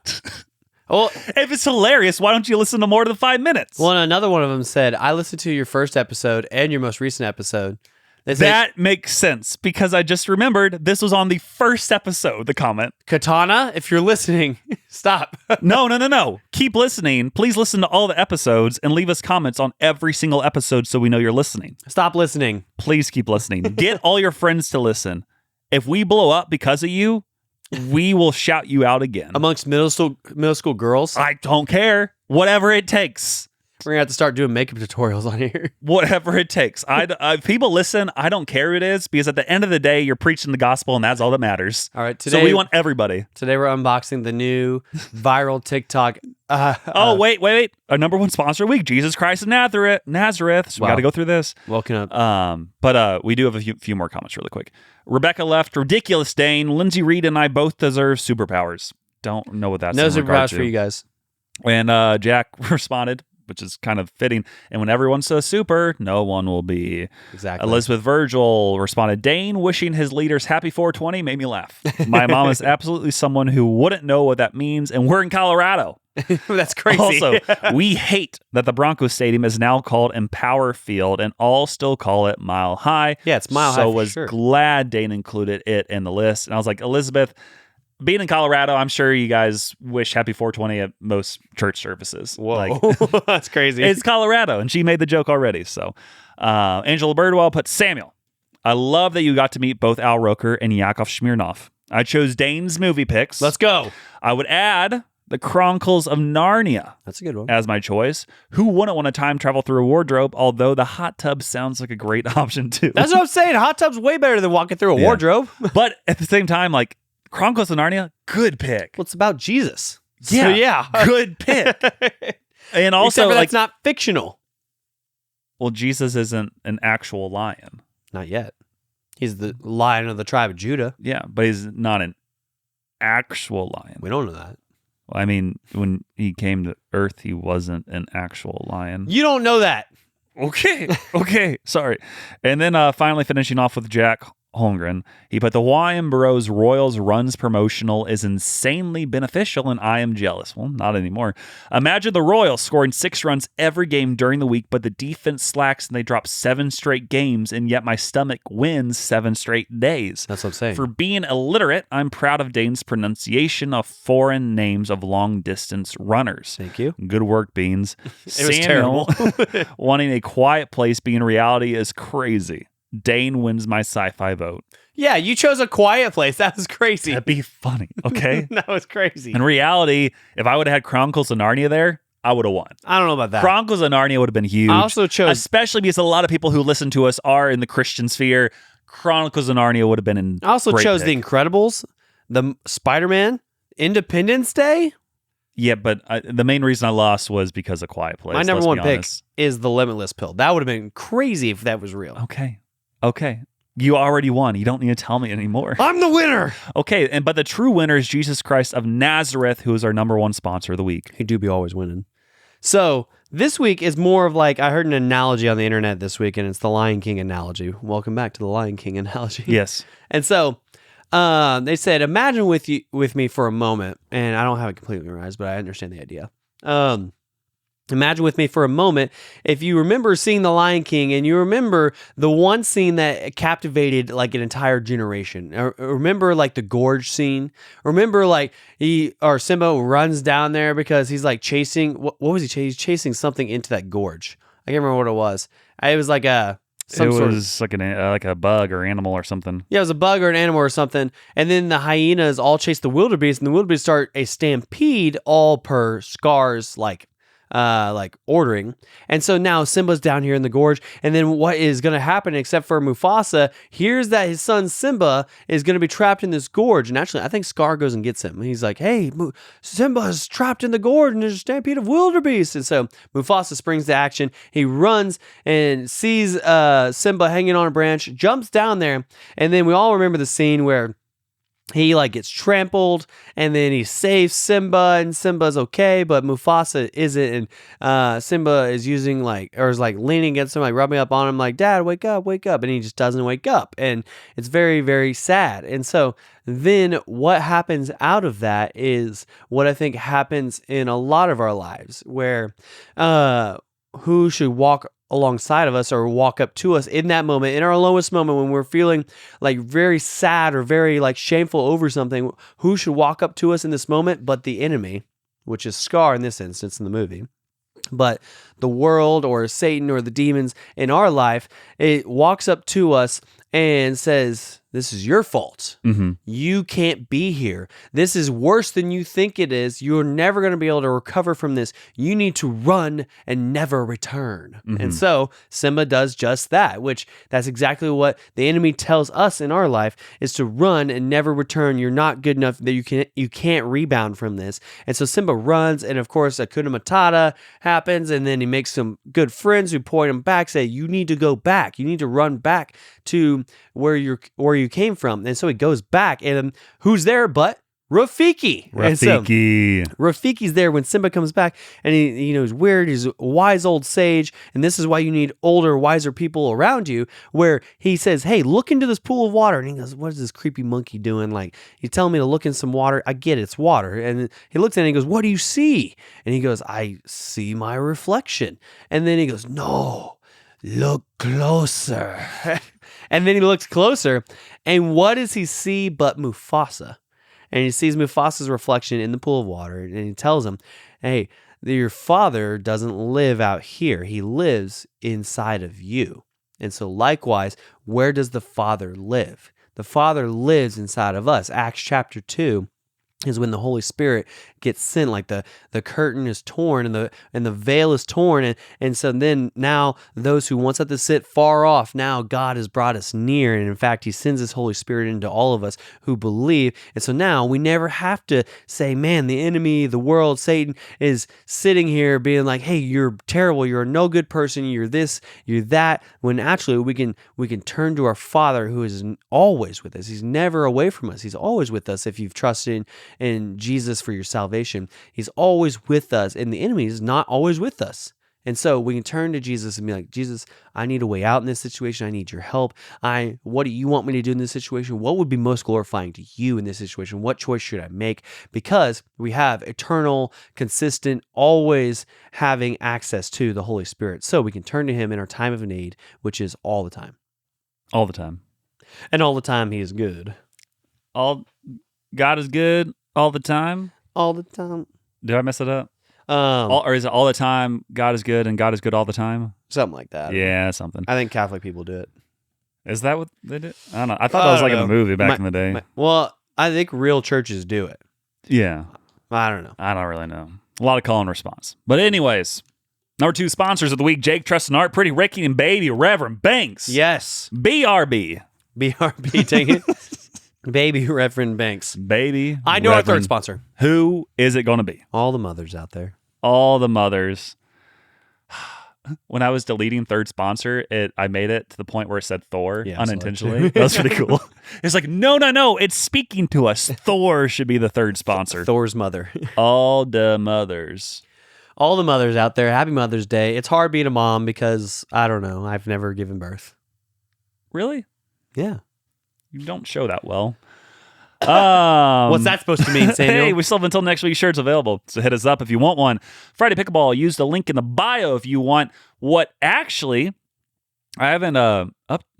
Well, if it's hilarious, why don't you listen to more than 5 minutes? Well, and another one of them said, I listened to your first episode and your most recent episode. That makes sense because I just remembered this was on the first episode, the comment. Katana, if you're listening, stop. No. Keep listening. Please listen to all the episodes and leave us comments on every single episode so we know you're listening. Stop listening. Please keep listening. Get all your friends to listen. If we blow up because of you, we will shout you out again. Amongst middle school girls? I don't care. Whatever it takes. We're going to have to start doing makeup tutorials on here. Whatever it takes. If people listen, I don't care who it is, because at the end of the day, you're preaching the gospel, and that's all that matters. All right, today, so we want everybody. Today we're unboxing the new viral TikTok. Wait. Our number one sponsor of the week, Jesus Christ of Nazareth. So we got to go through this. Woken up. But we do have a few more comments really quick. Rebecca left, ridiculous Dane. Lindsay Reed and I both deserve superpowers. Don't know what that's no in regard superpowers to. for you guys. And Jack responded, which is kind of fitting. And when everyone says super, no one will be. Exactly. Elizabeth Virgil responded, Dane wishing his leaders happy 420 made me laugh. My mom is absolutely someone who wouldn't know what that means, and we're in Colorado. That's crazy. Also, we hate that the Broncos Stadium is now called Empower Field, and all still call it Mile High. Yeah, it's Mile High. So was glad Dane included it in the list. And I was like, Elizabeth, being in Colorado, I'm sure you guys wish happy 420 at most church services. Whoa, that's crazy. It's Colorado, and she made the joke already. So Angela Birdwell put, Samuel, I love that you got to meet both Al Roker and Yakov Smirnoff. I chose Dane's movie picks. Let's go. I would add the Chronicles of Narnia. That's a good one. As my choice. Who wouldn't want to time travel through a wardrobe? Although the hot tub sounds like a great option too. That's what I'm saying. Hot tub's way better than walking through a wardrobe. But at the same time, like, Chronicles of Narnia, good pick. Well, it's about Jesus. Yeah, so, yeah. Good pick. And also, except for like, that's not fictional. Well, Jesus isn't an actual lion. Not yet. He's the lion of the tribe of Judah. Yeah, but he's not an actual lion. We don't know that. I mean, when he came to Earth, he wasn't an actual lion. You don't know that. Okay, sorry. And then finally finishing off with Jack Holmgren, he put the Hawaiian Bros Royals runs promotional is insanely beneficial and I am jealous. Well, not anymore. Imagine the Royals scoring 6 runs every game during the week, but the defense slacks and they drop 7 straight games, and yet my stomach wins 7 straight days. That's what I'm saying. For being illiterate, I'm proud of Dane's pronunciation of foreign names of long-distance runners. Thank you. Good work, Beans. It was terrible. Wanting a quiet place being reality is crazy. Dane wins my sci-fi vote. Yeah, you chose A Quiet Place. That was crazy. That'd be funny, okay? That was crazy. In reality, if I would have had Chronicles of Narnia there, I would have won. I don't know about that. Chronicles of Narnia would have been huge. I also chose... Especially because a lot of people who listen to us are in the Christian sphere. Chronicles of Narnia would have been in I also chose pick. The Incredibles, the Spider-Man, Independence Day. Yeah, but the main reason I lost was because of Quiet Place. My number let's one be pick honest. is The Limitless Pill. That would have been crazy if that was real. Okay. You already won. You don't need to tell me anymore. I'm the winner. Okay, but the true winner is Jesus Christ of Nazareth, who is our number 1 sponsor of the week. He do be always winning. So this week is more of like, I heard an analogy on the internet this week, and it's the Lion King analogy. Welcome back to the Lion King analogy. Yes. And so they said, imagine with me for a moment, and I don't have it completely memorized, but I understand the idea. Imagine with me for a moment, if you remember seeing The Lion King and you remember the one scene that captivated like an entire generation. Remember like the gorge scene? Remember like Simba runs down there because he's like chasing, what was he chasing? He's chasing something into that gorge. I can't remember what it was. It was like like a bug or animal or something. Yeah, it was a bug or an animal or something. And then the hyenas all chase the wildebeest, and the wildebeest start a stampede all per Scar's like ordering. And so now Simba's down here in the gorge, and then what is going to happen, except for Mufasa hears that his son Simba is going to be trapped in this gorge. And actually I think Scar goes and gets him. He's like, hey, Simba's trapped in the gorge and there's a stampede of wildebeest. And so Mufasa springs to action. He runs and sees Simba hanging on a branch, jumps down there, and then we all remember the scene where he like gets trampled, and then he saves Simba, and Simba's okay, but Mufasa isn't. And Simba is is leaning against him, like rubbing up on him, like, Dad, wake up, and he just doesn't wake up, and it's very, very sad. And so then what happens out of that is what I think happens in a lot of our lives, where who should walk alongside of us or walk up to us in that moment, in our lowest moment, when we're feeling like very sad or very like shameful over something. Who should walk up to us in this moment but the enemy, which is Scar in this instance in the movie. But the world or Satan or the demons in our life, it walks up to us and says, this is your fault. Mm-hmm. You can't be here. This is worse than you think it is. You're never going to be able to recover from this. You need to run and never return. Mm-hmm. And so Simba does just that, which that's exactly what the enemy tells us in our life, is to run and never return. You're not good enough, that you can't rebound from this. And so Simba runs, and of course Hakuna Matata happens, and then he makes some good friends who point him back, say, you need to go back. You need to run back to where you came from. And so he goes back, and who's there but Rafiki. And so Rafiki's there when Simba comes back, and he's weird. He's a wise old sage, and this is why you need older, wiser people around you, where he says, hey, look into this pool of water. And he goes, what is this creepy monkey doing? Like, you telling me to look in some water? I get it, it's water. And he looks at it and he goes, what do you see? And he goes, I see my reflection. And then he goes, no, look closer. And then he looks closer, and what does he see but Mufasa? And he sees Mufasa's reflection in the pool of water, and he tells him, hey, your father doesn't live out here. He lives inside of you. And so likewise, where does the Father live? The Father lives inside of us. Acts chapter 2 is when the Holy Spirit gets sent, like the curtain is torn and the veil is torn, and so then now those who once had to sit far off, now God has brought us near, and in fact he sends his Holy Spirit into all of us who believe. And so now we never have to say, man, the enemy, the world, Satan is sitting here being like, hey, you're terrible, you're a no good person, you're this, you're that, when actually we can turn to our Father who is always with us. He's never away from us. He's always with us if you've trusted and Jesus for your salvation. He's always with us, and the enemy is not always with us. And so we can turn to Jesus and be like, Jesus, I need a way out in this situation. I need your help. What do you want me to do in this situation? What would be most glorifying to you in this situation? What choice should I make? Because we have eternal, consistent, always having access to the Holy Spirit. So we can turn to him in our time of need, which is all the time. All the time. And all the time he is good. God is good all the time? All the time. Did I mess it up? Or is it all the time, God is good and God is good all the time? Something like that. Yeah, something. I think Catholic people do it. Is that what they did? I don't know. I thought that was like in a movie back in the day. Well, I think real churches do it. Yeah. I don't know. I don't really know. A lot of call and response. But anyways, number 2 sponsors of the week, Jake, Trust, and Art, Pretty Ricky, and Baby Reverend Banks. Yes. BRB. BRB, take it. Baby Reverend Banks. Baby. I know Reverend. our third sponsor. Who is it going to be? All the mothers out there. All the mothers. When I was deleting third sponsor, I made it to the point where it said Thor unintentionally. That was pretty cool. It's like, no. It's speaking to us. Thor should be the third sponsor. Thor's mother. All the mothers. All the mothers out there. Happy Mother's Day. It's hard being a mom because, I don't know, I've never given birth. Really? Yeah. You don't show that well. What's that supposed to mean, Samuel? Hey, we still have until next week. Shirts available, so hit us up if you want one. Friday Pickleball. Use the link in the bio if you want. What actually, I haven't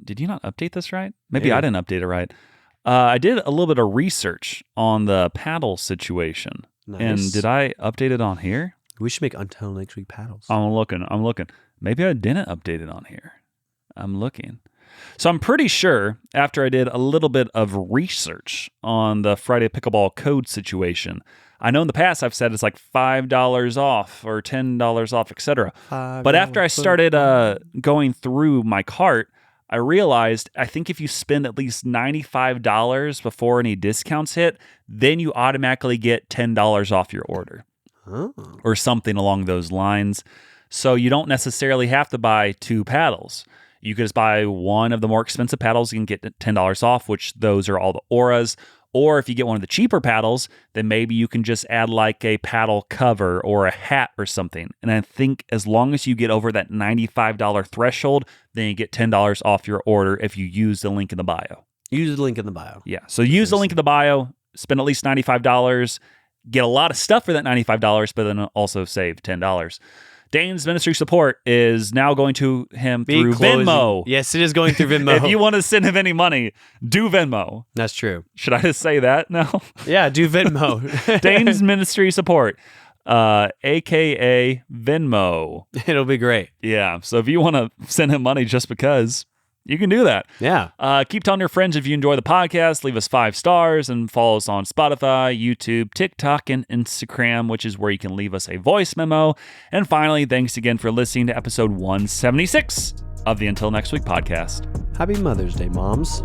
Did you not update this right? Maybe I didn't update it right. I did a little bit of research on the paddle situation, and did I update it on here? We should make Until Next Week paddles. I'm looking. Maybe I didn't update it on here. I'm looking. So I'm pretty sure after I did a little bit of research on the Friday Pickleball code situation, I know in the past I've said it's like $5 off or $10 off, etc. But after I started going through my cart, I realized I think if you spend at least $95 before any discounts hit, then you automatically get $10 off your order or something along those lines. So you don't necessarily have to buy 2 paddles. You could just buy one of the more expensive paddles. You can get $10 off, which those are all the auras. Or if you get one of the cheaper paddles, then maybe you can just add like a paddle cover or a hat or something. And I think as long as you get over that $95 threshold, then you get $10 off your order if you use the link in the bio. Use the link in the bio. Yeah. So use the link in the bio, spend at least $95, get a lot of stuff for that $95, but then also save $10. Dane's ministry support is now going to him through Venmo. Yes, it is going through Venmo. If you want to send him any money, do Venmo. That's true. Should I just say that now? Yeah, do Venmo. Dane's ministry support, a.k.a. Venmo. It'll be great. Yeah, so if you want to send him money just because, you can do that. Yeah. Keep telling your friends if you enjoy the podcast. Leave us 5 stars and follow us on Spotify, YouTube, TikTok, and Instagram, which is where you can leave us a voice memo. And finally, thanks again for listening to episode 176 of the Until Next Week podcast. Happy Mother's Day, moms.